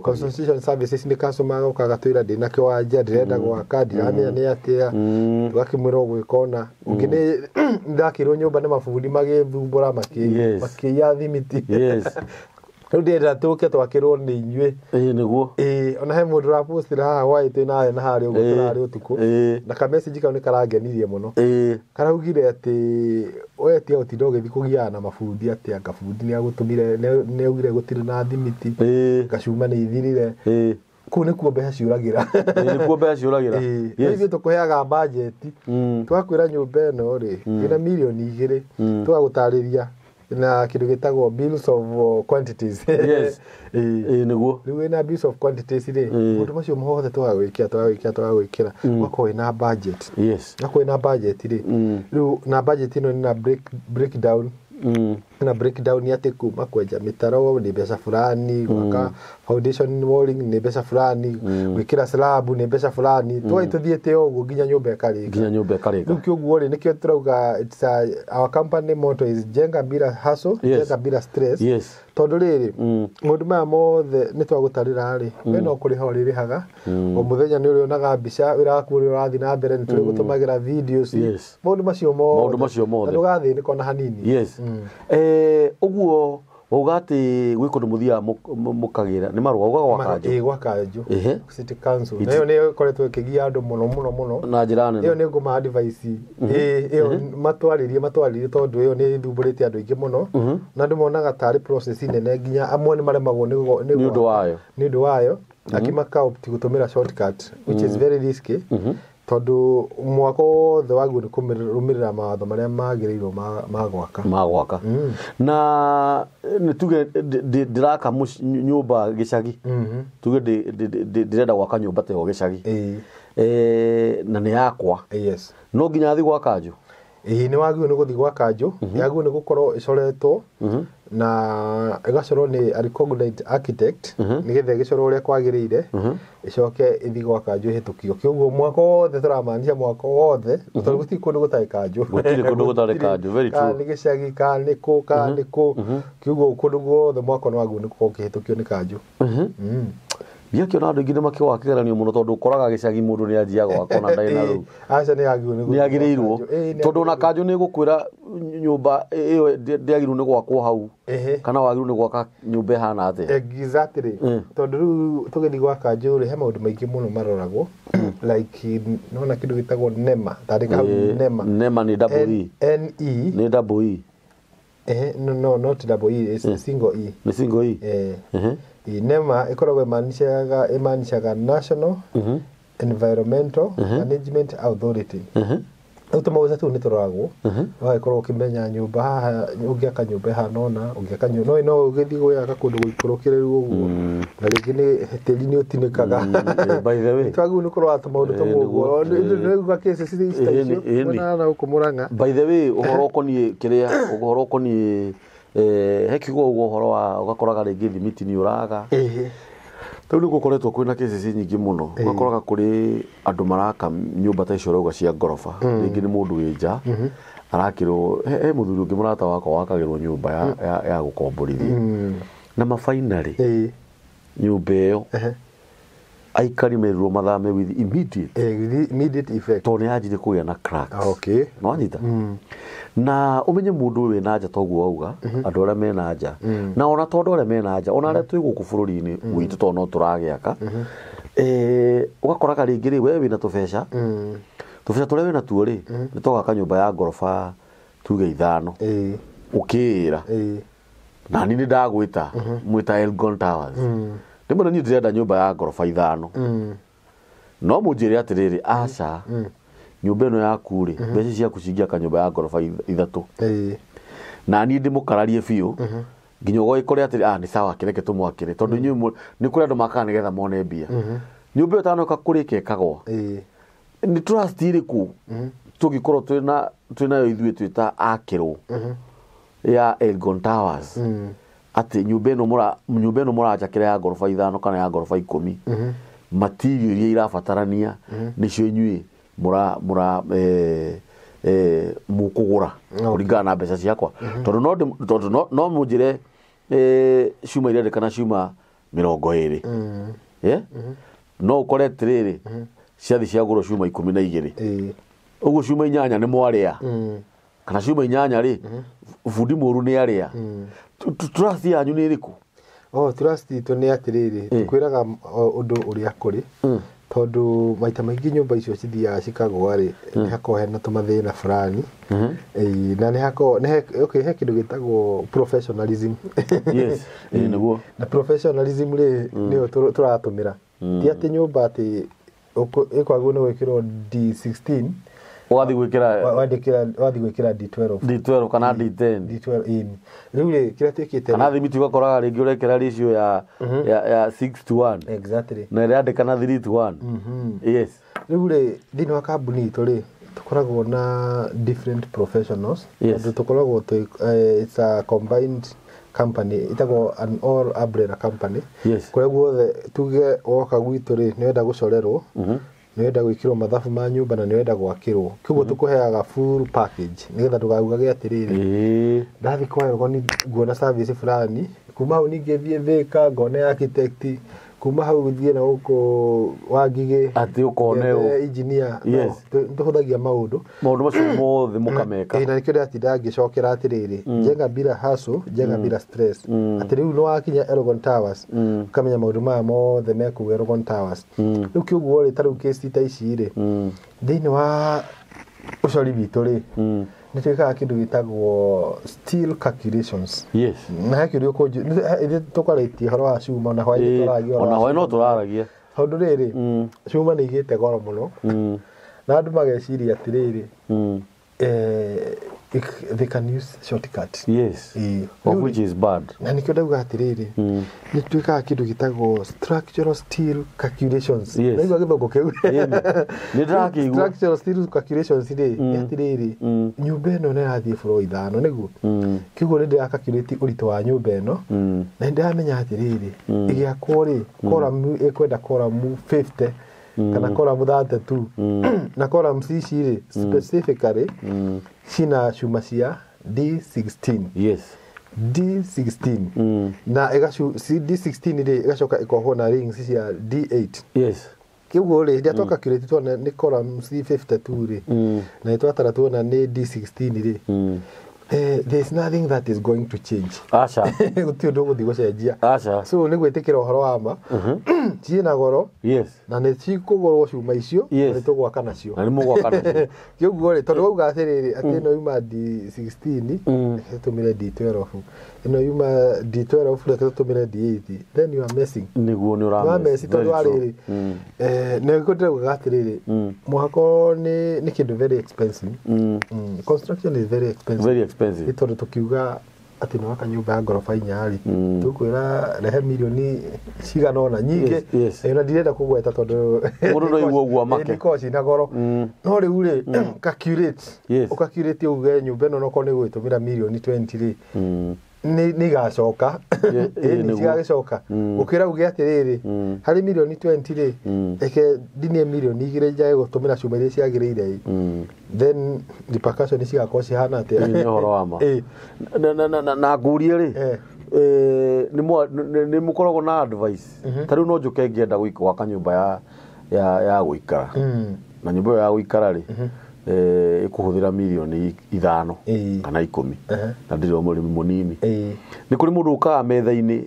S2: Consultation services nĩ customer agoka agatwĩra ndĩna kĩwanja ndĩrenda gwaka ndiramenya nĩ atĩa. Tũgakĩmwĩra ũgwĩka ũna. Ũngĩ nĩ ndakĩrwo nyũmba nĩ mabundi magĩthumbũra makĩiya thimiti. Rĩu ndĩrenda tũke twakĩrwo nĩ inyuĩ.
S1: Nĩguo.
S2: Ona he mũndũ ũrapostĩra haha white na harĩa ũguo tũrarĩ ũtukũ. Na ka message kau nĩ karangenirie mũno. Karaugire atĩ we tiga gũtinda ũgĩthiĩ kũgiana na mabundi atĩ anga bundi nĩagũtũmire nĩaugire gũtirĩ na thimiti. Gacuma nĩ ithirire. Kũu nĩkuo mbeca ciũragĩra.
S1: Nĩkuo mbeca ciũragĩra.
S2: Ithuĩ tũkũheaga budget. Twakwĩra nyũmba ĩno rĩ ĩna mirioni 2 tũgagũtarĩria na kĩndũ gĩtagwo bills of quantities.
S1: Nĩguo.
S2: Rĩu ĩna bills of quantities rĩ mũndũ macio mothe twagwĩkĩra gwakorwo ĩna budget. Gwakorwo ĩna budget rĩ rĩu na budget ĩno ĩna breakdown. Na breakdown ya kuma kwenja mitaro ni mbeca fulani, gwaka foundation walling ni mbeca fulani, gwikira slab ni mbeca fulani. Twaituthiete ũguo nginya nyũmba ĩkarĩka. Rĩu kĩoguo rĩ nĩkĩo turauga our company motto is jenga bila hustle, jenga bila stress. Tondu rĩrĩ mũndũ maya mothe nĩ twagũtarĩra rĩ we no kũrĩha ũrĩrĩhaga o mũthenya nĩ ũrĩonaga mbica wĩra waku ũrĩa ũrathiĩ na mbere nĩ tũrĩgũtũmagĩra videos. Maũndũ macio mothe ndũgathĩnĩka ona hanini.
S1: Ũguo wauga atĩ gwĩ kũndũ mũthia mũkagĩra nĩ marũa ugaga gwakanjũ.
S2: Gwa kanjũ city council nayo nĩ ĩkoretwo ĩkĩgia andũ mũno
S1: na njĩra nene.
S2: Ĩyo nĩ ngũma advice ĩyo matwarĩrie tondũ ĩyo nĩ thumbũrĩte andũ aingĩ mũno na andũ monaga tarĩ process nene nginya amwe nĩ maremagwo nĩ ũndũ wayo akimaka opt gũtũmĩra shortcut which is very risky. Tondu mwako wothe waguo nĩ kũrũmĩrĩra mawatho marĩa magĩrĩirwo magwaka. Na nĩ tuge ndĩraka nyũmba gĩcagi. Tuge ndĩrenda gwaka nyũmba ta ĩyo gĩcagi. Na nĩ yakwa. No nginya thiĩ gwa kanjũ. Nĩ wagĩrĩirwo nĩ gũthiĩ gwa kanjũ. Yagĩrĩirwo nĩ gũkorwo ĩcoretwo na ĩgacorwo nĩ recognized architect nĩgetha ĩgĩcorwo ũrĩa kwagĩrĩire ĩcoke ĩthiĩ gwa kanjũ ĩhĩtũkio. Kĩoguo mwako wothe tũramaanisha mwako wothe tondũ gũtirĩ kũndũ gũtarĩ kanjũ.
S1: Gũtirĩ kũndũ gũtarĩ kanjũ. Very true.
S2: Nĩ gĩcagi kana nĩ kũ. Kĩoguo kũndũ guothe mwako no wagĩrĩirwo nĩ gũkorwo ũkĩhĩtũkio nĩ kanjũ. Ndiakĩona andũ aingĩ nĩmakĩoga kĩgeranio mũno tondũ ũkoraga gĩcagi mũndũ nĩ anjia gwaka ona ndarĩ na rũu. Aca nĩ agĩrĩirwo tondũ na kanjũ nĩ gũkwĩra nyũmba ĩyo ndĩagĩrĩirwo nĩ gwakwo hau kana wagĩrĩirwo nĩ gwaka nyũmba ĩhana atĩa. Exactly. Tondũ rĩu tũgĩthiĩ gwa kanjũ rĩ he maũndũ maingĩ mũno maroragwo like nona kĩndũ gĩtagwo NEMA. Tandĩka hau NEMA. NEMA nĩ double E. NE nĩ double E. No not double E, it's single E. Nĩ single E. NEMA ĩkoragwo ĩmaanishaga National Environmental Management Authority. Rĩu tũmauca tũu nĩ tũroragwo ũgagĩkorwo ũkĩmenya nyũmba haha ũngĩaka nyũmba ĩhana ũna ũngĩaka nyũmba no ũgĩthiĩ gwaka kũndũ gũikũrũkĩrĩru ũguo na rĩngĩ nĩ tĩri nĩ ũtinĩkaga. By the way twagĩrĩirwo nĩ kũrora tũmaũndũ ta ũguo nĩguo cases ici ta icio na gũkũ Mũrang'a. By the way ũhoro ũkoniĩ kĩrĩa ũhoro ũkoniĩ he kiugo ũhoro wa ũgakoraga rĩngĩ thimiti nĩ ũraga. Rĩu nĩ gũkoretwo kwĩna cases nyingĩ mũno ũgakoraga kũrĩ andũ maraka nyũmba ta icio ũrauga cia ngoroba rĩngĩ nĩ mũndũ wĩ nja arakĩrwo he mũthuri ũngĩ mũrata wakwa wakagĩrwo nyũmba ya gũkomborithia na mabainarĩ nyũmba ĩyo aikari merirwo mathame with immediate effect tondũ nĩ yanjire kũgĩa na cracks. No wanyita na ũmenye mũndũ wĩ na nja toguo wauga andũ arĩa mena nja na ona tondũ arĩa mena nja ona arĩa twĩ gũkũ bũrũri-inĩ witũ tondũ no tũragĩaka ũgakoraga rĩngĩ rĩ we wĩna tũbeca tũrĩa wĩna tuo rĩ nĩ twagaka nyũmba ya ngoroba
S1: tuge 5 ukira na nini ndagwita mwita Elgon Towers ndimwe ni ndĩrenda nyũmba ya ngorofa 5 no mũnjĩre atĩrĩrĩ aca nyũmba ĩno yaku rĩ mbeca ciaku cingia kanyũmba ya ngorofa 3 na niĩ ndĩmũkararie biũ nginya ũgĩkore atĩrĩ nĩ sawa kĩreke tũmwakĩre tondũ nyũmba nĩ kũrĩ andũ makaga nĩgetha mone mbia nyũmba ĩyo tanoka kũrĩka ĩkagwa nĩ trust ĩrĩkũ tũngĩkorwo twĩnayo ithuĩ twĩta akĩrwo ya Elgon Towers atĩ nyũmba ĩno mũranjakĩra ya ngorofa 5 kana ya ngorofa 10 material iria irabatarania nĩcio inyuĩ mũkũgũra kũringana na mbeca ciakwa tondũ no mũnjĩre ciuma irendekana ciuma 20 no ũkore atĩrĩrĩ ciathi ciagũrwo ciuma 12 ũguo ciuma 8 nĩ mwarĩa kana ciuma 8 rĩ bundi mũru nĩ arĩa trust yanyu nĩ ĩrĩkũ?
S2: Trust itũ nĩ atĩrĩrĩ twĩraga ũndũ ũrĩa kũrĩ tondũ maita maingĩ nyũmba icio cithiaga Cikagua rĩ nĩ hakoragwo hena tũmathĩna fulani na nĩ hakoragwo he kĩndũ gĩtagwo professionalism
S1: nĩguo na
S2: professionalism rĩ nĩyo tũratũmĩra ti atĩ nyũmba atĩ ĩkwagwo nĩ gwĩkĩrwo D16
S1: wathi
S2: gwĩkĩra
S1: D12 kana D10
S2: rĩu rĩ kĩrĩa twĩkĩte
S1: kana thimiti ũgakoraga rĩngĩ ũrekĩra ratio ya 6:1
S2: exactly
S1: na ĩrandĩkana 3:1 yes
S2: rĩu rĩ thĩinĩ wa kambuni itũ rĩ tũkoragwo na different professionals tondũ tũkoragwo it's a combined company itagwo an all umbrella company kũrĩa guothe tuge woka gwitũ rĩ nĩ wenda gũcorerwo nĩ wenda gwĩkĩrwo mathabu ma nyũmba na nĩ wenda gwakĩrwo kĩguo tũkũheaga full package nĩgetha ndũkaugage atĩrĩrĩ ndathi kwa nguona service fulani kuma hau ningĩ thiĩ Thika ngone architect kuma hau thiĩ na gũkũ Wangigĩ
S1: atĩ ũkoneo
S2: engineer tũhũthagia maũndũ
S1: macio mothe mũkameka
S2: na nĩkĩo ndĩratinda ngĩcokera atĩrĩrĩ njenga bila hustle njenga bila stress atĩ rĩu nĩ wakinya Elgon Towers ũkamenya maũndũ maya mothe mekũu Elgon Towers rĩu kĩuguo rĩ tarĩu case ta ici rĩ thĩinĩ wa ũcori witũ rĩ nĩ twĩkaga kĩndũ gĩtagwo steel calculations na he kĩũria ithuĩ tũkarĩtie ũhoro wa cuma na hwaĩ
S1: no tũraragia
S2: tondũ rĩrĩ cuma nĩ igĩte goro mũno na andũ mageciria atĩrĩrĩ they can use shortcut
S1: of which is bad
S2: na nĩkĩo ndauga atĩrĩrĩ nĩ twĩkaga kĩndũ gĩtagwo structural steel calculations naigua gĩthũngũ kĩu
S1: nĩ ndĩrakĩigua
S2: structural steel calculations rĩ nĩ atĩrĩrĩ nyũmba ĩno nĩ ĩrathiĩ floor 5 nĩguo kĩguo nĩ ndĩrakaculate ũritũ wa nyũmba ĩno na nĩ ndĩramenya atĩrĩrĩ ĩgĩakwo rĩ column ĩkwenda column 50 kana column 32 na column ici rĩ specifically cina cuma cia D16 D16 na D16 rĩ ĩgacoka ĩkohwo na rings cia D8 kĩguo rĩ rĩrĩa twakacurate tuona nĩ column C52 rĩ na twatara tuona nĩ D16 rĩ there is nothing that is going to change gũtirĩ ũndũ ũgũthiĩ gũcenjia so nĩ gwĩtĩkĩra ũhoro wa ma ciĩna goro na nĩ cikũgũrwo cuma icio na nĩ tũgwaka nacio kĩguo rĩ tondũ wauga atĩrĩrĩ atĩ ĩno yuma D16 tũtũmĩre D12 ĩno yuma D12 reke tũtũmĩre D8 then you are messing
S1: nĩguo nĩ
S2: ũramesi tondũ warĩrĩ nĩ ngũndĩrauga atĩrĩrĩ mũhako nĩ kĩndũ very expensive construction is very expensive tondũ tũkiuga atĩ nĩ waka nyũmba ya ngorofa 4 rĩ tũkwĩra rehe milioni cigana ona nyingĩ na ndirenda kũgweta tondũ
S1: mũndũ no igua ũguo make
S2: nĩkorwo ciĩna goro no rĩu rĩ calculate ũkacurate uge nyũmba ĩno nokorwo nĩ gwĩtũmĩra milioni 20 rĩ nĩ igacoka nĩ cigagĩcoka ũkĩra uge atĩrĩrĩ harĩ milioni 20 rĩ reke ndinie milioni 2 njage gũtũmĩra cuma iria ciagĩrĩire then repercussion cigakorwo cihana atĩa
S1: nĩ ũhoro wa ma na ngũrie rĩ nĩ mũkoragwo na advice ta rĩu no njũke ngĩenda gwaka nyũmba ya gũikara na nyũmba ĩyo ya gũikara rĩ ĩkũhũthĩra milioni 5 kana 10 na ndĩrĩ mũrĩmi mũnini nĩ kũrĩ mũndũ ũkaga metha-inĩ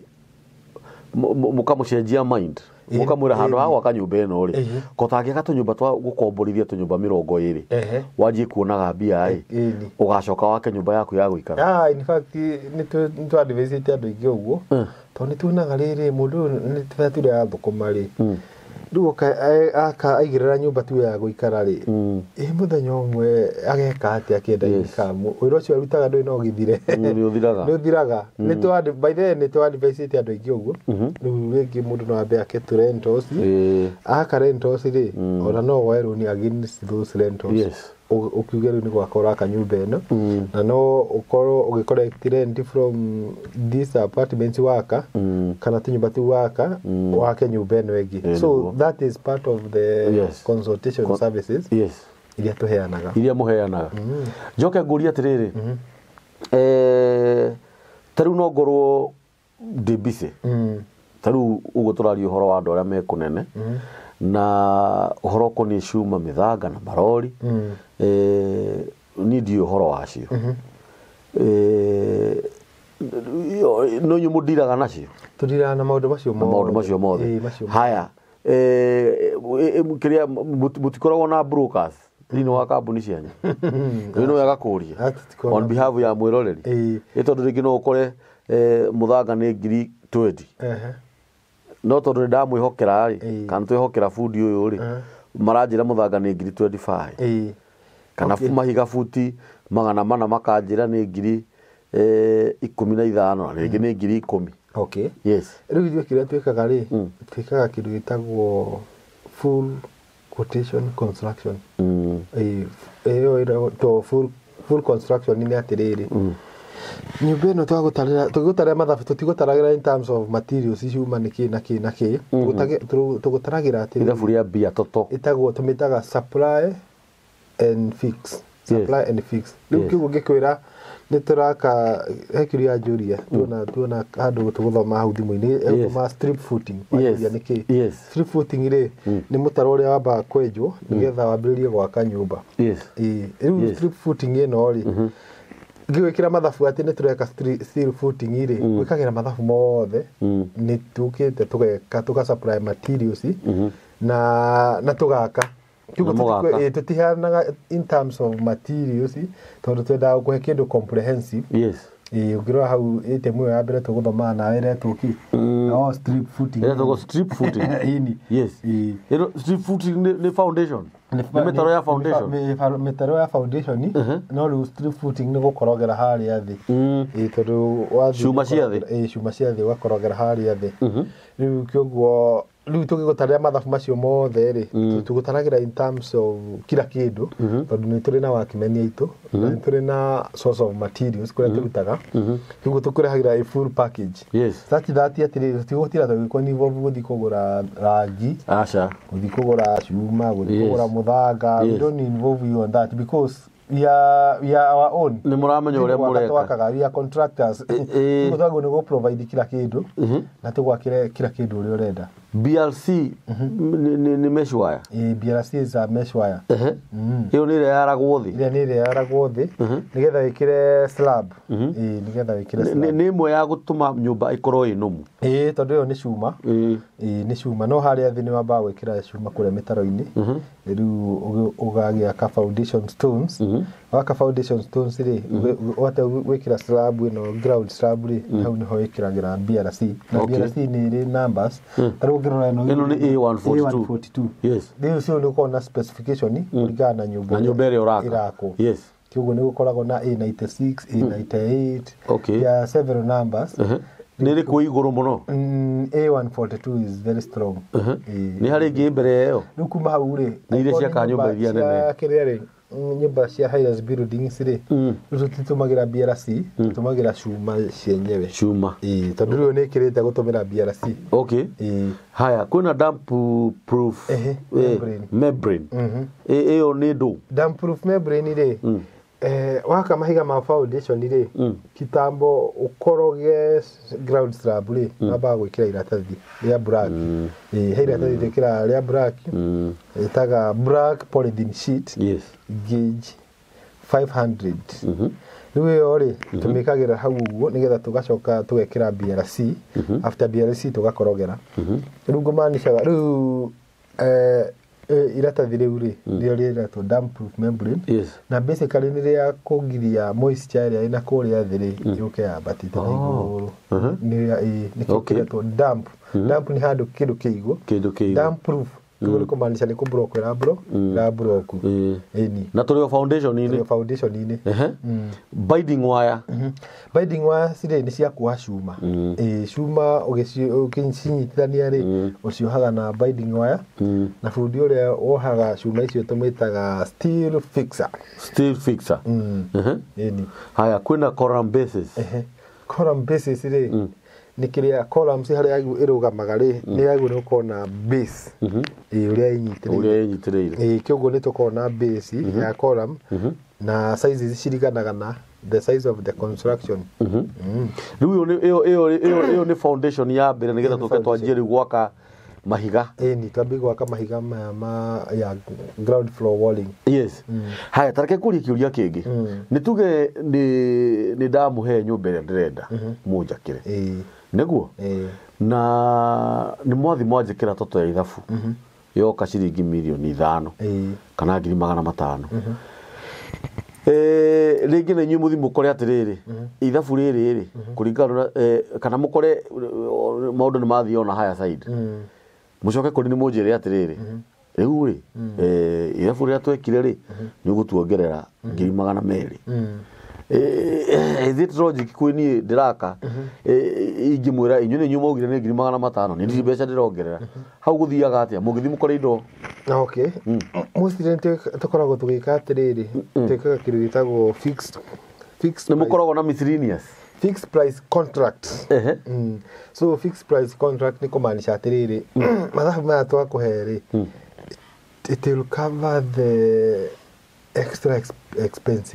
S1: mũkamũcenjia mind mukamwira handu ha gwaka nyumba ino ri ko tangiaka tunyumba twa gukomborithia tunyumba 20 wanjie kuonaga mbia ugacoka wake nyumba yaku ya guikara
S2: in fact ni tu advise andu ingi uguo to ni tuonaga riri mundu ni twature ya thukuma ri riu aigirira nyumba tu ya guikara ri muthenya umwe ageka ati akienda ikamu wira ucio arutaga ndu no githire ni uthiraga ni tu by the ni tu advise andu ingi uguo riu ringi mundu no ambe ake tu rentals aka rentals ri ona no weru ni against those rentals ukiuge ni gwakora kanyumba ino na no ukoro ugicollect rent from this apartments waka kana tunyumba tu waka wake nyumba ino igi so that is part of the consultation services iria muheanaga njoke nguria atiriri taru no ngorwo ndibise taru ugo turario horo wa andu aria mekunene na uhoro ko ni cuma mithanga na marori ni ndio uhoro wacio no nyumudiraga nacio tudira na maundu macio
S1: mothe haya Kiria mutikoragwo na brokers thini wa kambuni cianyu no wega kuria on behalf ya mwiroreri tondu ringi no ukore muthanga ni 20 no tondu ndamwihokera ri kana twihokera food uyu ri maranjira muthanga ni 25 kana mahiga futi 400 makanjira ni 15 na ringi ni 10
S2: okay
S1: yes
S2: riu ithuĩ kĩrĩa twĩkaga rĩ twĩkaga kĩndũ gĩtagwo full quotation construction to full construction nĩ atĩrĩrĩ nyumba ĩno tũgũtarĩra mathabu tũtigũtaragĩra in terms of materials ciuma nĩ kĩ na kĩ tũgũtaragĩra atĩrĩrĩ
S1: ithabu rĩa mbia toto
S2: ĩtagwo tũmĩtaga supply and fix rĩu kiugo gĩkwĩra ni turaka hekiria juria tuona handu tuguthoma hau thimu-ini ma strip footing strip footing ri ni mutaro uria wamba kwenjwo nigetha wambiririe gwaka nyumba riu strip footing ino ri ngĩwĩkĩra mathabu atĩ nĩ tureka strip footing iri gwĩkagĩra mathabu mothe ni tukite tuga supply materials na tugaka tutihanaga in terms of materials tondu twenda kuhe kindu comprehensive ungirwa hau itemu ya mbere tuguthoma na wire tuki no strip footing
S1: strip footing ni foundation ni metaro ya foundation no riu strip footing ni gukorogera haria thi tondu wathi cuma cia thi wakorogera haria thi riu kioguo riu tugigutarira mathabu macio mothe ri tugutaragira in terms of kila kindu tondu ni turi na wakimenia itu ni turi na source of materials kuria turutaga kiguo tukurahagira a full package such that atiri tigutira tugiko ni involve guthi kugura rangi guthi kugura cuma guthi kugura muthanga we don't involve you on that because we are our own ni muramenya uria mureka
S2: twakaga we are contractors tuguthago ni go provide kila kindu na tugwakire kila kindu uria urenda
S1: BLC ni mesh wire
S2: BLC is a mesh wire
S1: iyo ni ile yaragwo thi
S2: nigetha wikire slab nigetha wikire slab
S1: ni imwe ya gutuma nyumba ikorwo inumu
S2: tondu iyo ni cuma ni cuma no haria thi ni wamba gwikira cuma kuria mitaro-ini riu ugagia ka foundation stones waka foundation stones ri wate gwikira slab ino ground slab ri hau niho wikiragira BLC na BLC ni ri numbers
S1: ino ni A142
S2: yes riu cio ni ukorwo na specification kuringana na nyumba
S1: ĩrĩa ũraka yes
S2: kiguo ni gukoragwo na A96 A98 ya several numbers
S1: niri ku iguru muno
S2: A142 is very strong
S1: ni hari ingi mbere iyo
S2: riu kuma hau ri
S1: ni iria cia kanyumba iria nene
S2: kirere nyumba cia high buildings ri riu tutumagira BLC tutumagira cuma cienyewe tondu riu ni kirite gutumira BLC
S1: haya kuna damp proof membrane iyo ni ndu
S2: damp proof membrane ri waka mahiga ma foundation ri kitambo ukoroge ground slab ri namba gwikira iratathi ria black iratathi rikira ria black itaga black polythene sheet gauge 500 riu yo ri tumikagira hau uguo nigetha tugacoka tugekira BRC after BRC tugakorogera riu ngumanishaga riu iratathi riu ri rio riretwo damp proof membrane na basically ni ria kugiria moisture ria ina kuria thiri yuke yabatite na iguru ni kiretwo damp ni handu kindu kiigu damp proof Kiko kumaanisha ni kublock la block eni
S1: na tulio foundation
S2: ini
S1: binding wire
S2: binding wire sire ni cia kwa cuma cuma ugincinyitithania ri uciohaga na binding wire na fundi uria wohaga cuma icio tumitaga steel fixer eni
S1: haya kwina column bases
S2: ri ni kiria columns hari yagu irugamaga ri ni yagu no kona base uria inyitire kiogo ni tukona base ya column na sizes ciriganaga na the size of the construction
S1: riu iyo ni foundation ya mbere nigetha tuke twanjie ri gwaka mahiga
S2: ni twambi gwaka mahiga ya ground floor walling
S1: haya tareke kuri kiuria kingi ni tuge ni ndamuhe nyumba ria ndirenda munjakire neguo na ni mwathi mwanjikira toto ya ithabu yoka ciringi milioni 5 kana 500,000 ringi na inyu muthi mukore atiriri ithabu riri kuringana kana mukore maundu ni mathi ona higher side mucoke kuri ni munjire atiriri riu ri ithabu ria twekire ri ni gutuongerera 200,000 is it logic kwini ndiraka ingimwira inyu ni nyuma ugire ni 500,000 ni mbeca ndirongerera hau guthiaga atia mugithi mukore indo
S2: okay mostly tukoragwo tugika atiriri twekaga kindu gitagwo fixed
S1: ni mukoragwo na miscellaneous
S2: fixed price contract so fixed price contract ni kumaanisha atiriri mathabu maya twakuhere it will cover the extra expenses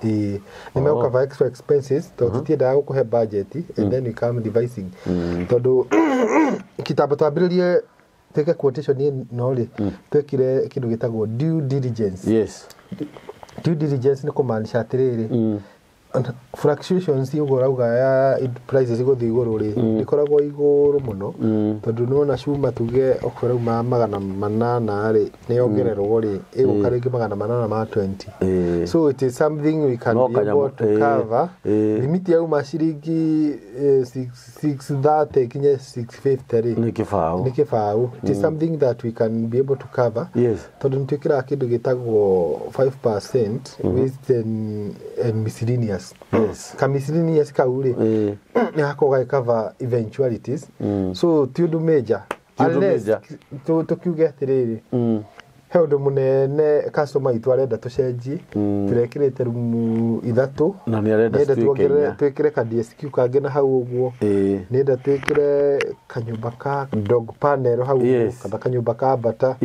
S2: ni cover extra expenses to tutienda gukuhe budget and then we come devising tondu kitabo twambiririe teke quotation ni no ri twekire kindu gitagwo due diligence due diligence ni kumaanisha atiriri fluctuations igorauga ya prices iguthi iguru ri ikoragwo iguru muno tondu nona cuma tuge okoruma 800 ri ni yongererwo ri igukaringi 820 so it is something we can be able to cover limit ya uma ciringi 630 kinye 650 ri ni kifau it is something that we can be able to cover tondu ntukira kindu gitagwo 5% with and miscellaneous miscellaneous kauri ni hako cover eventualities so tiudu major unless tukiuge atiriri he undu munene customer itu arenda tucenji turekirite rumu 3
S1: na ni arenda
S2: twekire ka DSQ kange na hau uguo nenda twekire kanyumba ka dog panel hau kana kanyumba ka bata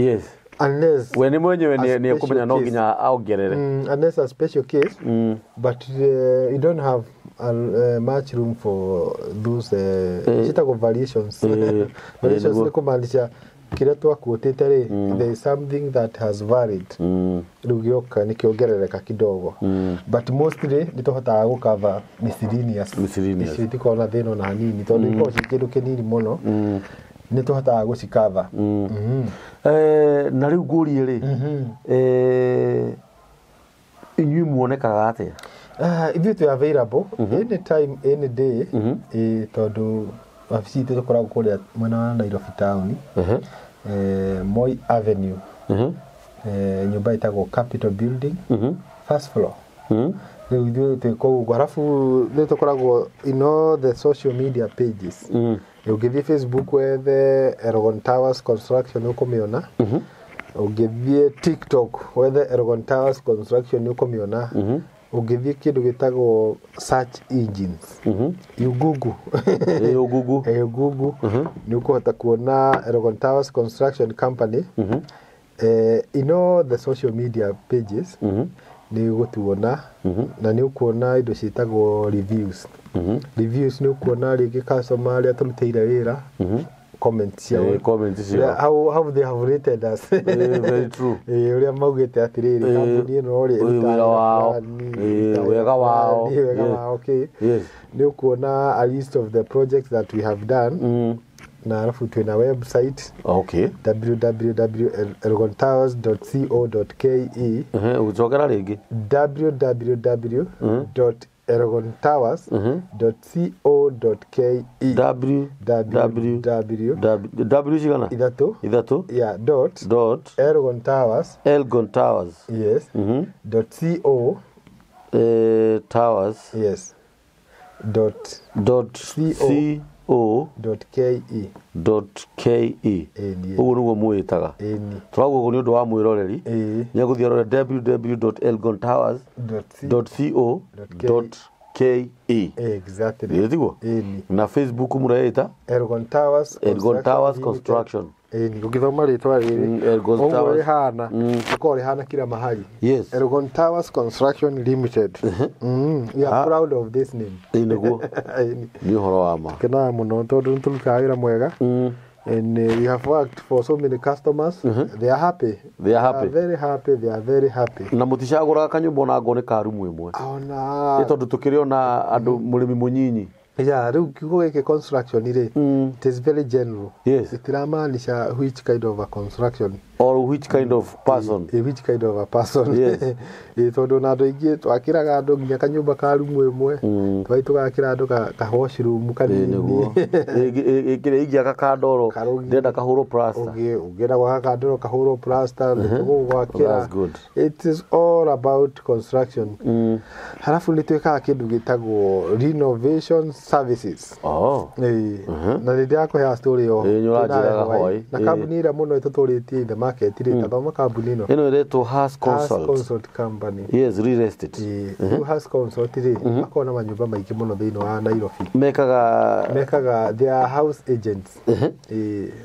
S2: unless
S1: when mwenyewe ni kumenya no nginya aongerere
S2: unless a special case but you don't have much room for those variations variations ni kumaanisha kile tu akuotete ri there is something that has varied rugioka ni kiongerereka kidogo but mostly nitohota go cover miscellaneous isitiko na theno na hanini tondu iko kindu kinini muno nitohota go cikava
S1: na riu ngurie ri inyu muonekaga atia
S2: if you are available anytime any day tondu wabici tu tukoragwo kuria mwena wa Nairobi town Moi Avenue nyumba itagwo Capital Building first floor riu tuko halafu ndio tukoragwo the social media pages ugithie Facebook wethe Eragon Towers Construction ukomiona ugithie TikTok wethe Eragon Towers Construction ukomiona ugithie kindu gitagwo search engines Google ni ukuhota kuona Eragon Towers Construction Company the social media pages ni gutuona na ni ukuona indo citagwo reviews ni ukuona rigi customer ya turutire wira comments here.
S1: Comments here.
S2: How they have rated us.
S1: Very true.
S2: Uria maugite atiriri kambuni no ri
S1: wega wao.
S2: Okay.
S1: Yes.
S2: Ni kuona a list of the projects that we have done. Na alafu tuna website.
S1: Okay.
S2: www.elgontowers.co.ke.
S1: Uchokera ringi.
S2: www.elgontowers.co.ke.
S1: W chigana? Idatu.
S2: Yeah, dot Elgontowers. Yes. .co.
S1: Towers.
S2: Yes.
S1: .co.ke. Ugu niguo mwitaga. Twaguo ni undu wa mwiroreri. Ni guthia www.elgontowers.co.ke.
S2: Exactly.
S1: Yetiguo. Na Facebook muraita Elgontowers Construction.
S2: Ngithoma ritwa riri Elgontowers hana ukore hana kila mahali.
S1: Yes.
S2: Elgontowers Construction Limited. We are proud of this name.
S1: Niguo. Ni horo wa ma.
S2: Kana muno tondu ntuluka wira mwega. And we have worked for so many customers. They are happy. They are very happy. They are very happy.
S1: Na muticagura kanyumba na ngone ka rumu imwe.
S2: Ona.
S1: Tondu tukiriona andu murimi munyinyi.
S2: Yeah, kiugo gike construction ire. It is very general.
S1: Yes.
S2: Itiramanisha which kind of a construction
S1: or which kind of person.
S2: Which kind of a person.
S1: Yes.
S2: Tondu na andu ingi twakiraga andu nginya kanyumba ka rumu imwe. Twai tugakira andu ka washroom kanini.
S1: Ikire igia ka ndoro ndenda kahuro plaster.
S2: Ugera gwa ka ndoro kahuro plaster gwakira.
S1: That's good.
S2: It is all about construction. Halafu nitweka kindu gitagwo renovation services. Na ndio yako ya story yo. Na kambuni ira muno ituturitie the market ire tathoma kambuni no.
S1: Eno ire to Has Consult
S2: company.
S1: Yes, real estate.
S2: Has Consult ire akona manyumba maingi muno thiini wa Nairobi.
S1: Mekaga
S2: they are house agents.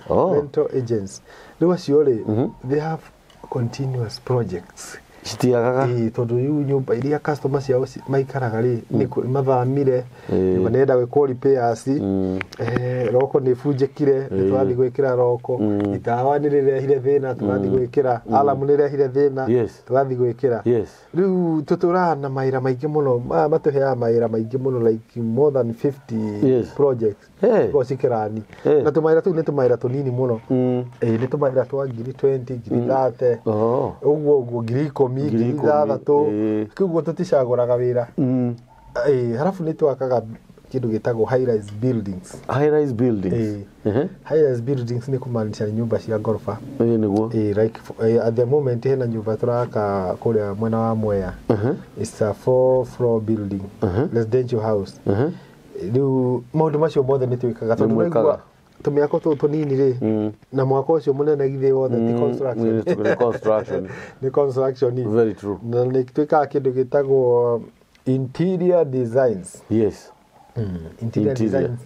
S2: Rental agents. Riwa ciore they have continuous projects.
S1: Citiagaga
S2: tondu yu nyumba iria customers yao maikaraga ri ni mathamire manenda gwikwo repairs roko ni funjekire twathi gwikira roko itawa ni rirehire thina twathi gwikira alamu ni rirehire thina twathi gwikira riu tuturana maira maingi muno matuhea maira maingi muno like more than 50 projects go cikirani na tumaira tu ni tumaira tunini muno ni tumaira twa 20 30 uguo ngiri migi thathatå kä guo tå ticagåraga wä ra harabu nä twakaga kä ndå gä tagwo high rise buildings nä kå maanisha nyumba cia ngoroba like at the moment hena nyumba tå raka kå rä a mwena wa Mwea it's a 4-floor building residential house rä u maå ndå macio mothe nä twä kaga tondå tumiako tu tunini ri na mwako ucio munene githe wothe ti construction ni construction
S1: very true
S2: na ni twika kindu gitagwo interior designs interior designs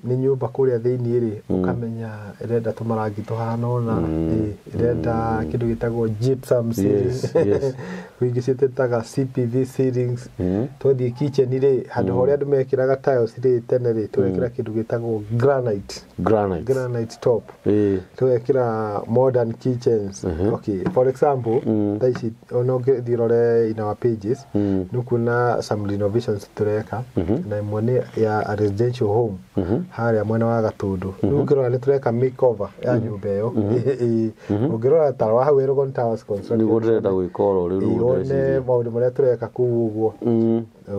S2: ni nyumba kuria thiini ri ukamenya irenda tumarangi tuhana ona irenda kindu gitagwo gypsum ceilings wingi citetaga CPV ceilings twathie kitchen ri handu horia andu mekiraga tiles ri tene ri twekira kindu gitagwo granite top twekira modern kitchens okay for example taici ono ngithirore in our pages nukuna some renovations tureka na imwe ya a residential home haria mwena wa Gatundu ngirora ni tureka makeover ya nyumba iyo ngirora tarwa hau Elgontowers Construction
S1: ni gurenda gwikoro riu
S2: one maundu maria tureka kuu uguo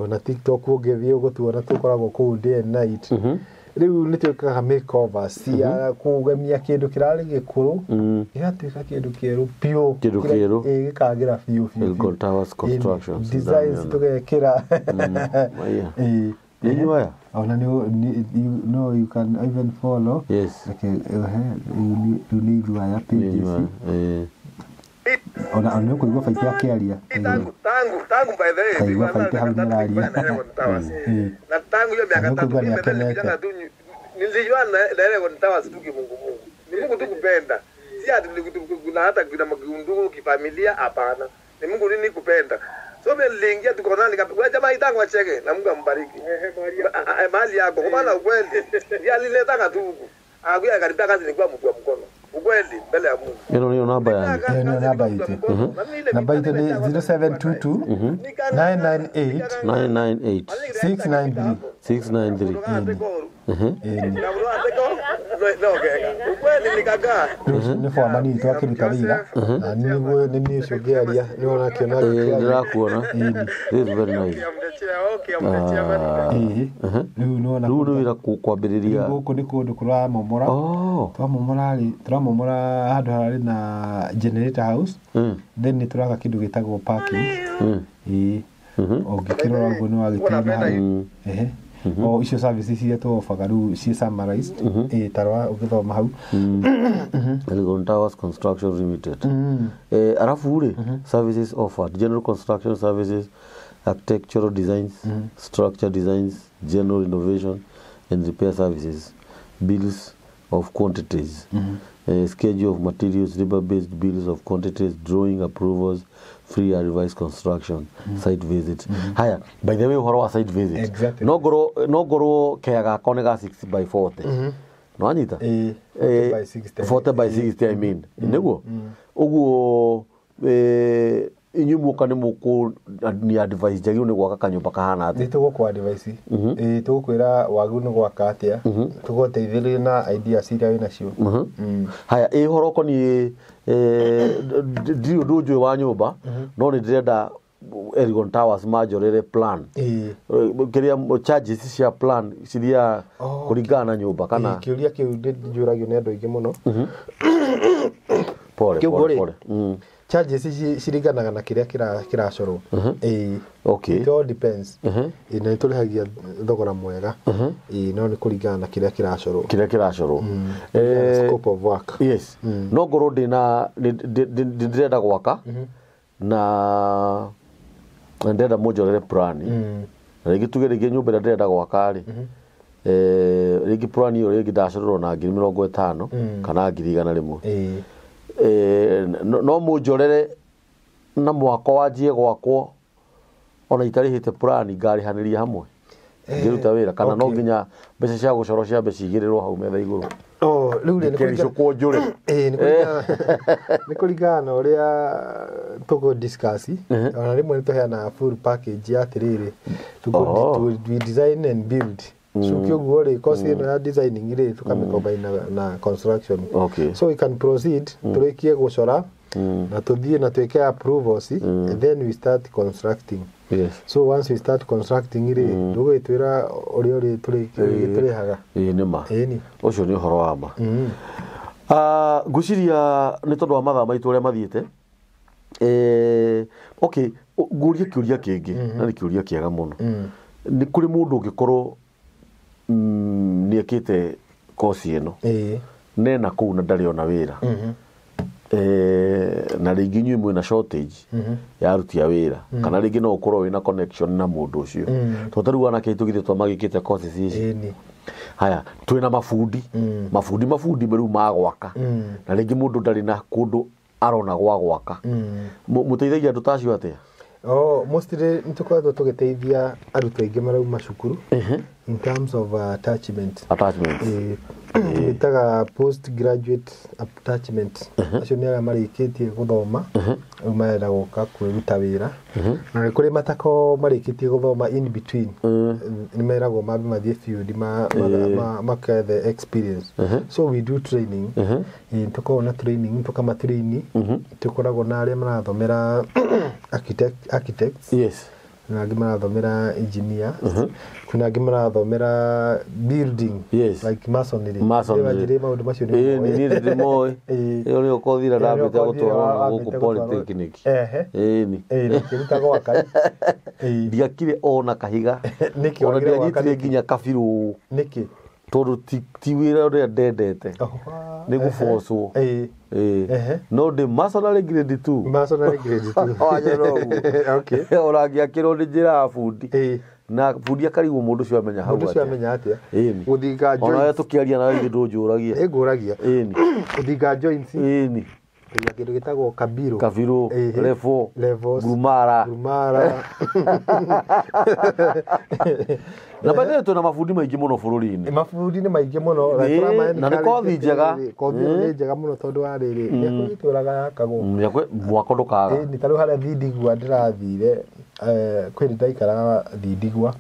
S2: na TikTok ungithie ugutuona tukoragwo kuu day and night riu ni twikaga makeover cia kugemia kindu kirari gikuru igatuika kindu kieru pio gikagira pio
S1: Elgontowers Construction
S2: designs tugekira
S1: Nyumba
S2: you know you can even follow like you need your pages ona kuigua faiti yake alia
S3: tangu by the way
S2: kuigua faiti hau ni alia
S3: na tangu hiyo miaka 3 nimependa tu nilijua na Elgontowers tu kimungu ni Mungu tu kupenda si ati kuna hata kuna magundu kifamilia hapana ni Mungu nini kupenda so meliingia tuko nani kapigwa jamaa itangu acheke na Mungu ambariki mali yako kwa maana ukweli yalileta katuku Aguya karibia kazi ni kwa mtu wa mkono. Ukweli mbele ya Mungu.
S1: Hiyo namba yangu.
S2: Hiyo namba yetu. Namba yetu ni 0722 998 693 ni for mani to akirita wira na niwe ni mishogeria ni ona kiona
S1: ndirakuona this is very nice
S2: no
S1: wira kwambiriria
S2: guku ni kundu kura momora turamomora handu hari na generator house then ni turaka kindu gitagwo parking ogikirora guo ni wagitina o icio services cia to fagaru cia summarized tarwa ugithoma hau
S1: Elgon Towers Construction Limited arafu ri services offered general construction services, architectural designs, structure designs, general renovation and repair services, bills of quantities, schedule of materials, labor-based bills of quantities, drawing approvals, free and revised construction, site visit. Haya, by the way, uhoro wa site visit.
S2: Exactly.
S1: No goro kega kone ga 60 by 40. No anyita? 40 by 60 I mean. Niguo? Uguo inyumu kane muko ni advice jagio ni gwaka kanyumba kahana ati.
S2: Nitugo kwa advice. Tugukwira wagu ni gwaka atia. Tugoteithirie na idea ciria wina cio.
S1: Haya ihoro koni ndio dojo wa nyumba no ni direnda Elgon Towers majorere plan kiria charges cia plan ciria kuringana na nyumba kana
S2: kiuria kiu njuragio ni andu aingi muno
S1: pole
S2: charges ciringanaga na kiria kiracoro
S1: okay
S2: it all depends ina turihagia thogora mwega no ni kuringana na kiria kiracoro
S1: scope of work yes no goro ndina ndirenda gwaka na ndenda mojorere plan rigi tugerege nyumba ndenda gwaka ri rigi plan iyo rigi dashororo na 50 kana 100 no mojorere na mwaka wajie gwakwo ona itarihite plan ngari haniria hamwe ngiruta wira kana no nginya mbeca cia gucoro cia mbeca igirirwo hau metha iguru
S2: riu ni
S1: kuringana njure
S2: ni kuringana uria tugo discuss ona rimwe ni tuheana full package ya tiriri to design and build so kyoguo ri cost ino ya designing ri tukamecombine na construction so we can proceed turikie gucora na tuthie na tweke approvals and then we start constructing.
S1: Yes.
S2: So once we start constructing iri ndugitwira uri turihaga
S1: nima ucio ni horo wa ma guciria ni tondu wa mathaa maitu uria mathiete okay nguria kiuria kingi na ni kiuria kiega muno ni kuri mundu ungikorwo ni ekite kosi ino nena kuu na ndari ona wira na ringi nyumwe na shortage ya aruti a wira kana ringi no ukorwo wina connection na mundu ucio to taru wana kitu githe twa magikite courses ici haya twina mafundi meru magwaka na ringi mundu ndari na kundu arona gwaka muteithagia andu tacio atia
S2: mostly nitukwatwo tugiteithia aruti aingi marauma cukuru in terms of attachment itaga postgraduate attachment acio ni marikitie guthoma marenda guka kwiruta wira na kuri matako marikitie guthoma in between ni meragwo mabe mathie field make the experience so we do training tukona training tukamatrain tukoragwo na aria marathomera architects
S1: yes
S2: na angi marathomera engineer kuna angi marathomera building like masonry wajire maundu macio
S1: ni ndimo iyo ni ukothira ndabite gutwara guku polytechnic ni
S2: kiruta gwaka
S1: ndiakire ona kahiga
S2: niki
S1: ona ndianyitire nginya kabiru
S2: niki
S1: tondu ti wira uria ndendete ni gubocwo no de masonary grade 2 okay orangiakirwo ni njira ya fundi na fundi akarigwo mundu cio amenya hau
S2: atia guthinga joints
S1: ona tukiaria na wewe ndunjuragia
S2: nguragia guthinga joints
S1: ni
S2: kindu gitagwo kabiru
S1: levels grumara na bado tuna mafundi maingĩ mũno bũrũri-inĩ
S2: mafundi nĩ maingĩ mũno
S1: na nĩ kothi njega
S2: kothi nĩ njega mũno tondũ wa rĩrĩ nĩ kũitũraga yakagwo
S1: mwako ndũkaga
S2: nĩ tarũ harĩa Thindigua ndĩrathire kwĩrĩ ndaikaraga Thindigua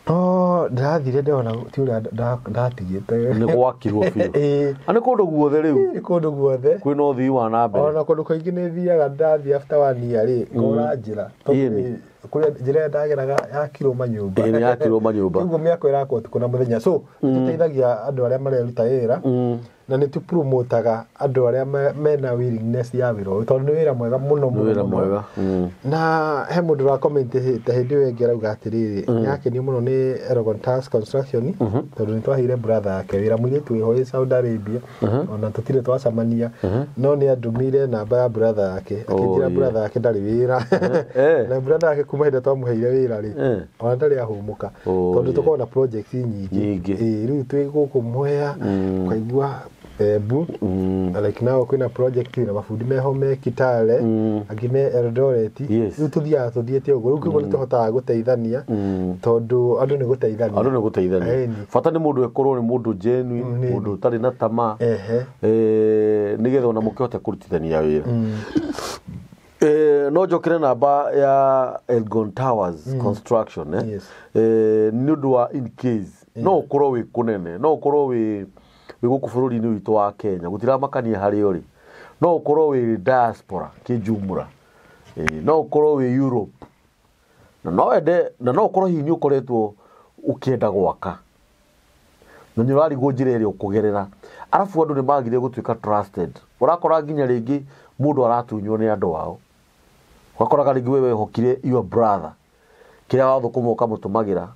S2: no ndĩrathire ndona ti ũrĩa ndatigĩte
S1: nĩ gwakirwo biũ nĩ kũndũ guothe rĩu
S2: nĩ kũndũ guothe
S1: kwĩna ũthii wa na mbere
S2: ona kũndũ kaingĩ nĩ thiaga ndathiĩ after 1 year rĩ ngora njĩra kũrĩa njĩra ndageraga yakirwo manyũmba
S1: nĩ yakirwo manyũmba
S2: ũguo mĩako ĩrakwo tukũ na mũthenya so tũteithagia andũ arĩa mareruta wĩra na nĩ tũpromotaga andũ arĩa mena willingness ya wĩra ũyũ tondũ nĩ wĩra mwega mũno mũno na he mũndũ wa comment ta hĩndĩ ĩyo ĩngĩ arauga atĩrĩrĩ nĩakenio mũno nĩ Erogontas Construction tondũ nĩ twaheire brother yake wĩra mũirĩtu wĩho Saudi Arabia ona tũtirĩ twacamania no nĩ andũmire namba ya brother yake akĩnjĩra brother yake ndarĩ wĩra na brother yake kuma hĩndĩ twamũheire wĩra rĩ ona ndarĩ ahũmũka tondũ tũkoragwo na projects nyingĩ rĩu twĩ gũkũ Mwea Cikagua Embu like now kwina project na mafundi meho me Kitale angĩ me Eldoret rĩu tuthiĩte ũguo rĩu kĩguo nĩ tũhotaga gũteithania tondũ andũ nĩ gũteithania
S1: bata nĩ mũndũ ekorwo nĩ mũndũ genuine mũndũ ũtarĩ na tamaa nĩgetha ona mũkĩhote kũrutithania wĩra no njokere namba ya Elgon Towers Construction nĩ ũndũ wa in case no ũkorwo wĩ kũnene no ũkorwo wĩ gũkũ bũrũri-inĩ witũ wa Kenya gũtiramakania harĩa ũrĩ no ũkorwo wĩ diaspora kĩjumla no ũkorwo wĩ Europe na no ũkorwo hihi nĩ ũkoretwo ũkĩenda gwaka na nĩ ũrarigwo njĩra ĩrĩa ũkũgerera arabu andũ nĩ magire gũtuĩka trusted ũrakora nginya rĩngĩ mũndũ aratunywo nĩ andũ wao wakoraga rĩngĩ wewe hokire your brother kĩrĩa wathũkũma ũkamũtũmagĩra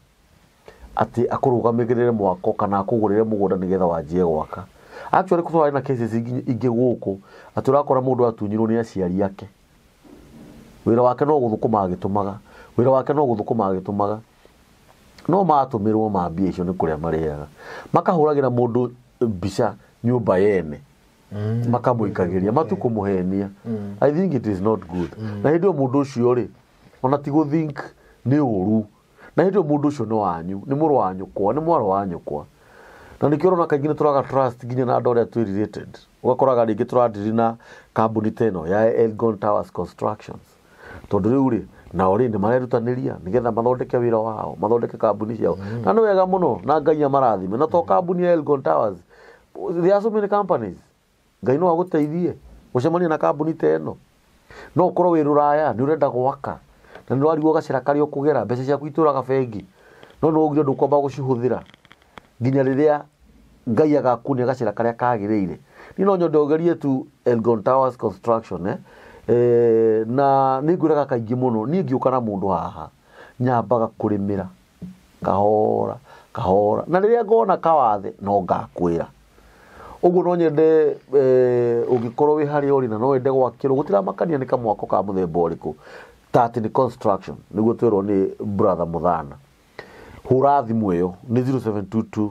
S1: atĩ akũrũgamĩrĩre mwako kana akũgũrĩre mũgũnda nĩgetha wanjie gwaka actually kũrĩ na cases ingĩ gũkũ atĩ ũrakora mũndũ atunyirwo nĩ aciari ake wĩra wake no gũthũkũma agĩtũmaga no matũmĩrwo mambia icio nĩ kũrĩa marĩaga makahũragĩra mũndũ mbica nyũmba yene makamũikagĩria matukũmũhenia I think it is not good na hĩndĩ mũndũ ũcio rĩ ona ti think nĩ ũru na hĩndĩ mũndũ ũcio nĩ wanyu nĩ mũrũ wa nyũkwa nĩ mwarĩ wa nyũkwa na nĩkĩo ũrona kaingĩ nĩ tũraga trust nginya na andũ arĩa twĩ related ũgakoraga rĩngĩ tũradiri na kambuni teno ya Elgon Towers Constructions tondũ rĩu rĩ nao rĩ nĩ marerutanĩria nĩgetha mathondeke wĩra wao mathondeke kambuni ciao na nĩ wega mũno na Ngai amarathime na to kambuni ya Elgon Towers there are so many companies Ngai no agũteithie ũcemanie na kambuni teno no ũkorwo wĩ rũraya nĩ ũrenda gwaka na nĩ warigwo gacĩra karĩa ũkũgera mbeca ciaku itũraga bengi no ũgire ndũkwamba gũcihũthĩra nginya rĩrĩa Ngai agakunia gacĩra karĩa kagĩrĩire ni no nyende ũgerie tu Elgon Towers Construction na nĩ ngwĩraga kaingĩ mũno niĩ ngĩũka na mũndũ haha nyambaga kũrĩmĩra kahora na rĩrĩa ngona kawathe no ngakwĩra ũguo no nyende ũngĩkorwo wĩ harĩa ũrĩ na no wende gwakĩrwo gũtiramakania nĩ kamwako ka mũthemba ũrĩkũ tati ni construction niguo twirwo ni brother Muthana hura thimu ĩyo ni 0722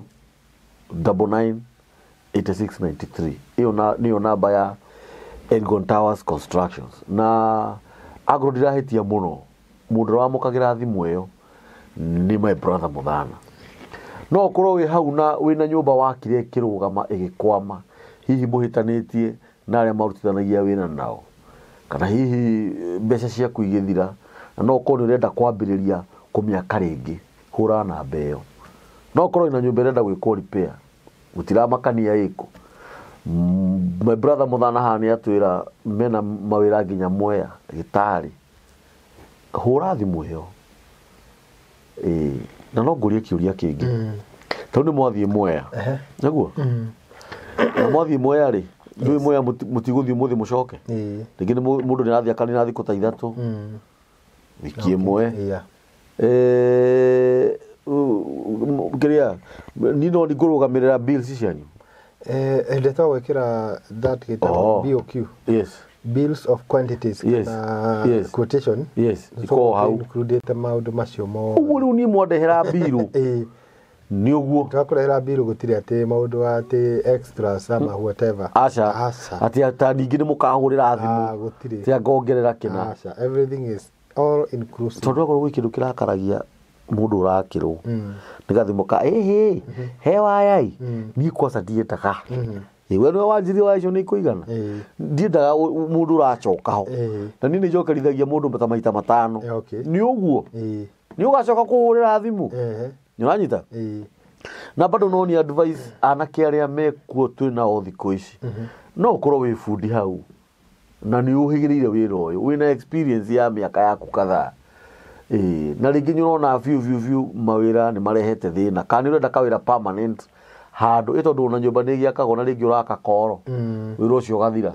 S1: 998693 iyo namba ya Elgon Towers Constructions na agro ndirahitia muno mundu wamukagira thimu ĩyo ni my brother Muthana no ũkorwo wĩ hau na wĩna nyũmba wakire kĩrũgama ĩgĩkwama hihi mũhĩtanĩtie na arĩa marutithanagia wĩra nao kana hihi mbeca ciaku igĩthira na no ũkorwo ũrenda kwambĩrĩria kũmĩaka rĩngĩ hũra namba ĩyo no ũkorwo ina nyũmba ĩrenda gwĩkwo repair gũtiramakania ĩkũ my brother Muthana haha nĩ atwĩra mena mawĩra nginya Mwea Gĩtarĩ hũra thimũ ĩyo na no ngũrie kĩũria kĩngĩ tondũ nĩ mwathiĩ Mwea naguo na mwathiĩ Mwea rĩ ndũĩ Mwea mũtigũthiĩ mũthĩ mũcoke rĩngĩ nĩ mũndũ nĩ arathiĩ kanitha thikũ ta ithatũ wiki ĩmwe Kiria ni no ngũrũgamĩrĩra bills cianyu
S2: ndeta gwĩkĩra that gĩtagwo BOQ bills of quantities na quotation
S1: iko hau
S2: included maũndũ macio mo
S1: ũguo rĩu niĩ mwandehera bill ni ũguo
S2: twakurehera bill gũtirĩ atĩ maũndũ atĩ extras ama whatever
S1: aca atĩ ningĩ nĩ mũkahũrĩra thimũ
S2: gũtirĩ
S1: tia ngongerera kĩna
S2: everything is all inclusive
S1: tondũ akorwo gwĩ kĩndũ kĩrakaragia mundu urakirwo nigathimoka he wayai ni kosa dietaka we no wanjiri wa icio ni kuigana ndiendaga mundu uracoka ho na ni njokerithagia mundu maita matano ni uguo ni ugacoka kuhurira thimu ni uranyita na bado no ni advice anake aria mekuo twina o thiko ici no ukorwo wi fundi hau na ni uhigirire wira uyu wina experience ya miaka yaku kadhaa na ringi nyurona view mawira ni marehete thina kana urenda kawira permanent handu itondu na nyumba ni giakagwo na ringi uraka koro wira ucio gathira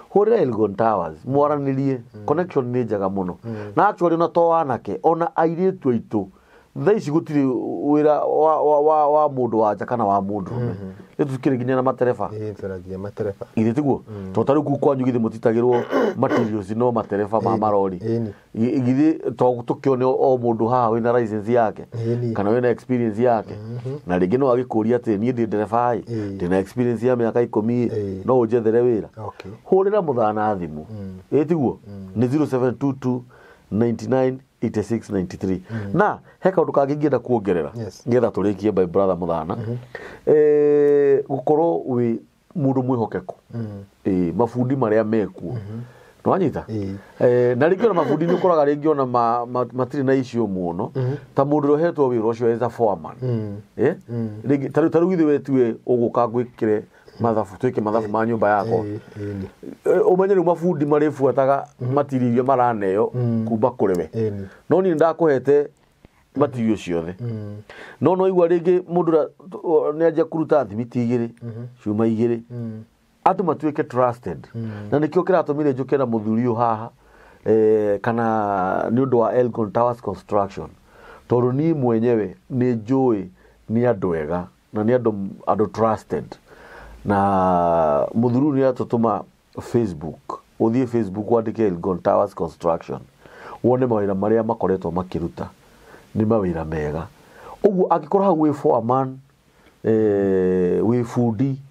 S1: hurira Elgon Towers mwaranirie connection ni njega muno na actually na to anake ona airitu aitu thaici gutiri wira wa mundu wanja kana wa mundu tukire ginya na matereba
S2: turagia matereba
S1: tiguo to taru ku kwanyu githi mutitagirwo materials no matereba ma marori githi to tukione o mundu haha wina license yake kana wina experience yake na ringi no agikuria ati nie ndi ndereba ndina experience ya miaka 10 no unjethere wira hurira muthana thimu tiguo ni 0722 99 8693 na heka undu kangingenda kuongerera ngetha turikie by brother muthana gukorwo wi mundu mwihokeku mafundi maria mekuo no anyita na ringi ona mafundi ni ukoraga ringi ona matiri na icio muno ta mundu rohetwo wira ucio as a foreman ringi taru githi wetue uguka gwikire mathafu twike mathafu ma nyumba yako umenye mafundi marifuataga matiririo maraneo kuba kuriwe no ni ndakuhete matirio ciothe no igwa ringi mundu ni aje kuruta thimiti igiri cuma igiri atu matuike trusted na nikio kiratumire njuke na muthurio haha kana ni undu wa Elgon Towers construction tondu ni mwenyewe ni njui ni andu ega na ni andu trusted na muthuru ni atutuma Facebook uthie Facebook wandike Elgon Towers construction wone mawira maria makoretwo makiruta ni mawira mega uguo agikora hau we foreman we fundi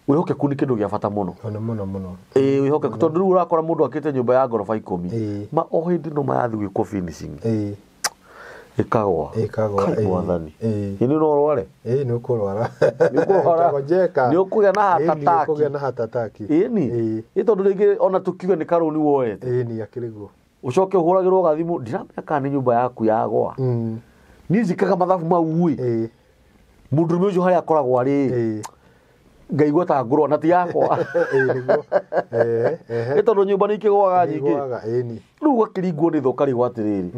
S1: wihoke kuni kindu gia bata muno
S2: muno
S1: wihoke tondu urakora mundu akite nyumba ya gorofa 10 ma o hindi no mayathi gwiko finishing Cikagua mwathani ini no rware
S2: ni ukurwara
S1: ni ukugia na
S2: hatataki
S1: ni itondu ringi ona tukiuga ni karuni woete
S2: ni akiriguo
S1: ucoke uhuragirwo gathimu ndiramenya kana nyumba yaku yagwa ni njikaga mathabu mau mundu ucio haria akoragwo ari ngaigua ta ngurwa na ti yakwa
S2: niguo
S1: itondu nyumba ni ikigwaga nyingi riu gakiringwo ni thokari gwatiriri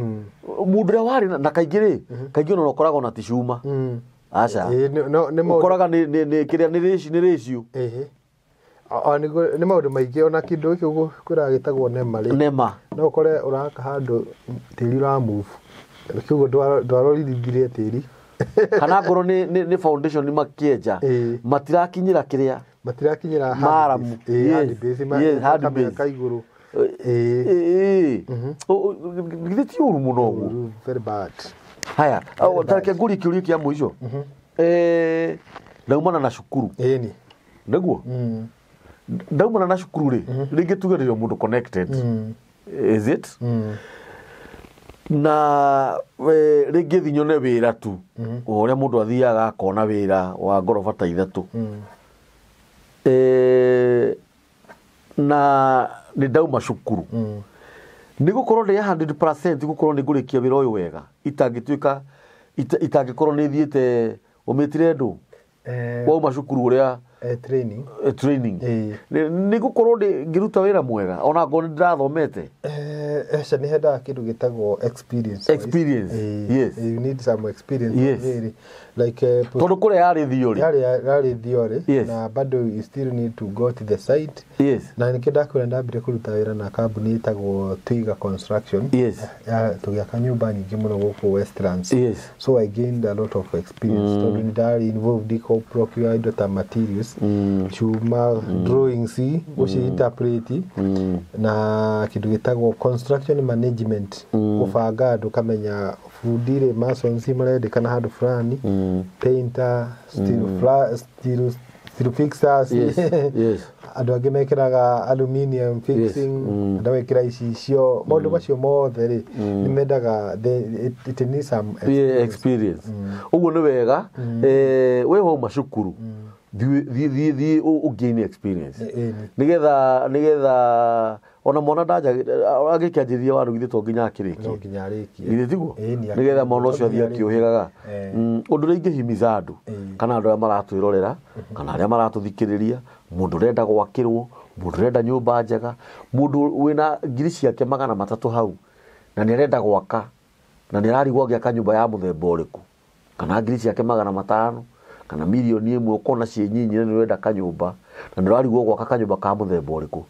S1: mundu ria wari na kaingiri kaingi no ukoraga na tishuma acha ukoraga ni kiria ni ratio
S2: ni maundu maingi ona kindu iki kwira gitagwo nema no ukore uraka handu tiri ra move kiugo ndwarorithire tiri
S1: kana ngoro ni foundation ni makieja matirakinyira kiria maramu hard base
S2: kaiguru
S1: githiti uru muno
S2: very bad
S1: haya tareke nguri kiuri kia mwisho ndaumana na shukuru
S2: ni
S1: niguo ndaumana na shukuru ri ringi tugererio mundu connected is it na ringi thinyone wira tu uria mundu athiaga akona wira wa ngorofa ta ithatu na ni ndauma shukuru ni gukorwo ndi 100% gukorwo ni ngurikia wira uyu wega itangituika itangikorwo ni thiete umitire ndu wauma shukuru uria training ni gukorwo ndi ngiruta wira mwega ona ngo ndirathomete
S2: esa ni henda kindu gitagwo experience
S1: yes
S2: you need some experience really like
S1: tondu kure yari thiori
S2: na bado you still need to go to the site na nikenda kwenda mbere kuruta wira na kambuni itagwo Twiga Construction tugiaka nyumba nyingi muno guku Westlands so I gained a lot of experience tondu ndari involved in procure data materials chuma drawings uci interpret na kindu gitagwo construction management kufanga andu kamenya fundire masons marendekana handu fulani painter steel steel fixers
S1: yes
S2: andu angi mekiraga aluminium fixing andu mekira icio maundu macio mothe ri ni mendaga it needs some
S1: experience uguo ni wega weho macukuru the gain experience nigetha ona mwana ndaja agikianjiria waru githe to nginya akiriki
S2: no nginya ariki
S1: githe tiguo nigetha mwana ucio athia akiuhigaga undu ringi himiza andu kana andu maratwirorera kana aria maratuthikiriria mundu renda gwakirwo mundu renda nyumba njega mundu wina ngiri ciake 300 hau na ni renda gwaka na ni ararigwo giaka nyumba ya muthemba uriku kana ngiri ciake 500 kana milioni 1 ukona cie nyinyi ni renda kanyumba na ndirarigwo gwaka kanyumba ka muthemba uriku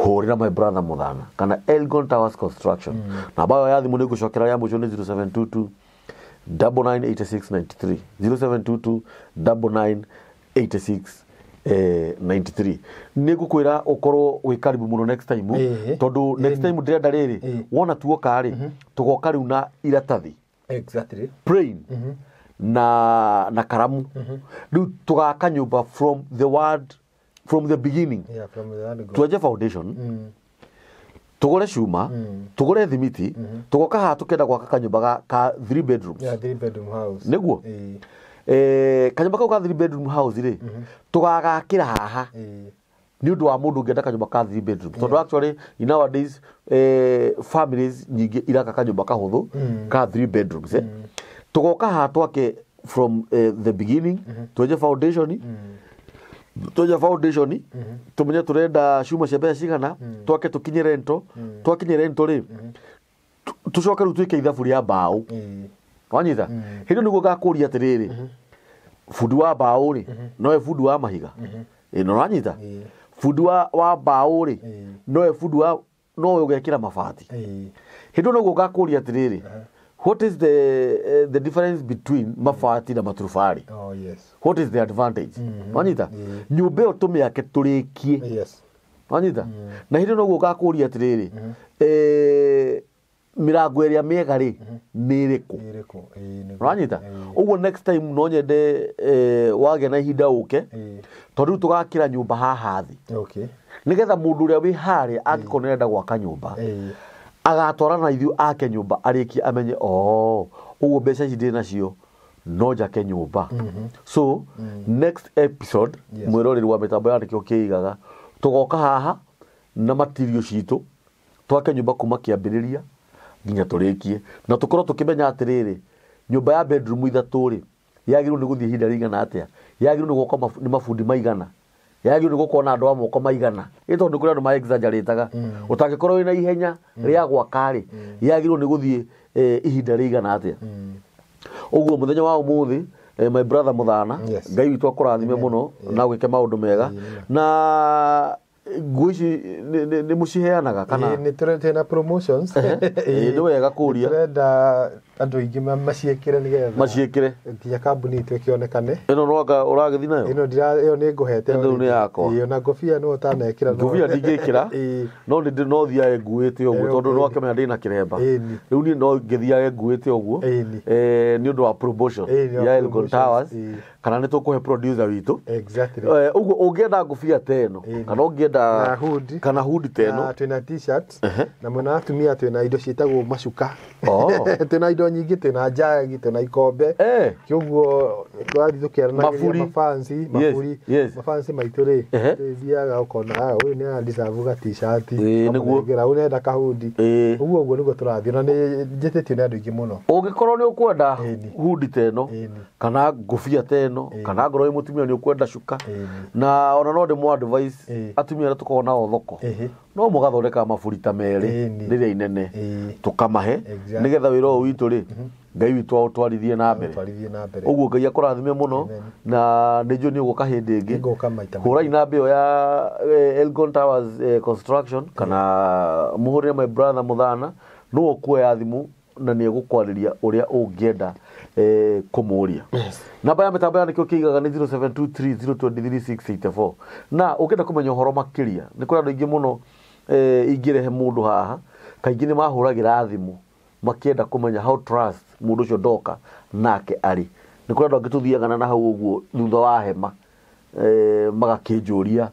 S1: horira my brother muthana kana Elgon Towers Construction na bayo ya thimu ni gucokera ya mucho ni 0722 998693 0722 998693 ni gukwira ukorwo wi karibu muno next time tondu next time ndirenda riri wona tuoka ri tugoka riu na iratathi
S2: exactly
S1: praying na karamu riu tugaka nyumba from the beginning
S2: from the underground
S1: tuaje foundation tugore shuma tugore thimiti tugoka ha tukenda gwaka kanyumba ka 3 bedrooms
S2: 3 bedroom house
S1: niguo kanyumba ka 3 bedroom house ri tugagakira haha ni undu wa mundu ngenda kanyumba ka 3 bedrooms tondu actually in nowadays families nyingi iraka kanyumba ka huthu ka 3 bedrooms tugoka ha twake from the beginning tuaje foundation toja foundation tumenye turenda shuma cia cigana twake tukinye rento twakinye rento ri tucoke ru twike ithaburi ya mbao wanyita hindu niguo gakuria atiriri fundi wa mbao ri no fundi wa mahiga no wanyita fundi wa mbao ri no fundi wa no ugekira mabati hindu niguo gakuria atiriri what is the difference between mabati na maturufari
S2: oh yes
S1: what is the advantage wanyita nyumba yo tumiake turikie
S2: yes
S1: wanyita na hindi no gugakuria atiriri mirango iria miega ri niriku wanyita uguo next time no nyende wage na ihinda uke tondu tugakira nyumba haha thi
S2: okay
S1: nigetha mundu uria wi hari angikonenda gwaka nyumba agatwarana ithu ake nyumba ariki amenye uguo mbeca ici ndi nacio no njake nyumba so next episode mwiroreri wa mitambo ya Niki kiigaga tugoka haha na material citu twake nyumba kuma kiambiriria nginya turikie na tukorwo tukimenya atiriri nyumba ya bedroom ithatu ri yagirwo ni guthie hinda rigana atia yagirwo ni gukoma ni mafundi maigana yagirwo ni gukona andu a moko maigana tondu kuri andu ma exaggerataga utangikorwo wina ihenya ria gwaka ri yagirwo ni guthie ihinda rigana atia uguo muthenya wa umuthi my brother muthana ngai witu akurathime muno na gwike maundu mega na nguici ni muciheanaga kana
S2: ni turete na promotions
S1: ni wega kuria
S2: turenda andu ingi maciekire nigetha
S1: maciekire
S2: nginya kambuni itu ikionekane
S1: ino no uragithii nayo
S2: ino ni nguhete
S1: ino ni yakwa
S2: iyo na ngofia no utanekira
S1: ngofia ndingikira no ndi no thiae nguite uguo tondu no akemenya ndina kiremba riu ni no ngithiae nguite uguo ni undu wa promotion ya Elgon Towers kana ni tukuhe producer witu
S2: exactly
S1: uguo ungienda ngofia teno kana ungienda kana hood teno
S2: twina t-shirts na mwena atumia twina indo ciitagwo macuka twina indo nyingi twina jagi twina ikombe kiguo twathi tukiarana mafansi mafansi maitu ri thiaga ukona uyu ni andisavu ga t-shirt niguo ngira unenda kahudi uguo niguo turathi na ni njetetio ni andu ingi muno
S1: ungikorwo ni ukwenda hood teno kana ngofia teno kana ngoro mutumia ni ukwenda cuka na ona no ndimo advice atumia ra tukorwo nao thoko no mugathondeka maburita meri riria inene tukamahe nigetha wira uyu witu ri ngai witu autwarithie na mbere uguo ngai akurathime muno na nijo ni uguka hindi ingi hura ina mbio ya Elgon Towers Construction kana muhurire my brother muthana no kuoya thimu na ni gukwariria uria ungienda kumuria namba ya mitambo ya Niki kiigaga ni 0723023684 na ukienda kumenya horo makiria ni kuri andu ingi muno ingirehe mundu haha kaingi ni mahuragira thimu makienda kumenya how trust mundu ucio ndoka nake ari ni kuri andu angituthiaga na hau uguo thutha wa hema magakĩnjũria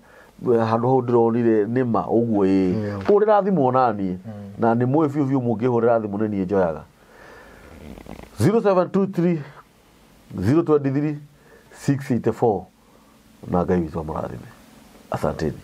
S1: handũ hau ndĩronire nĩma ũguo hũrĩra thimũ nani na nĩ mũĩ biũ biũ mũngĩhũrĩra thimũ nĩ niĩ njoyaga 0723 023 684 na Ngai witũ amũrathime asanteni.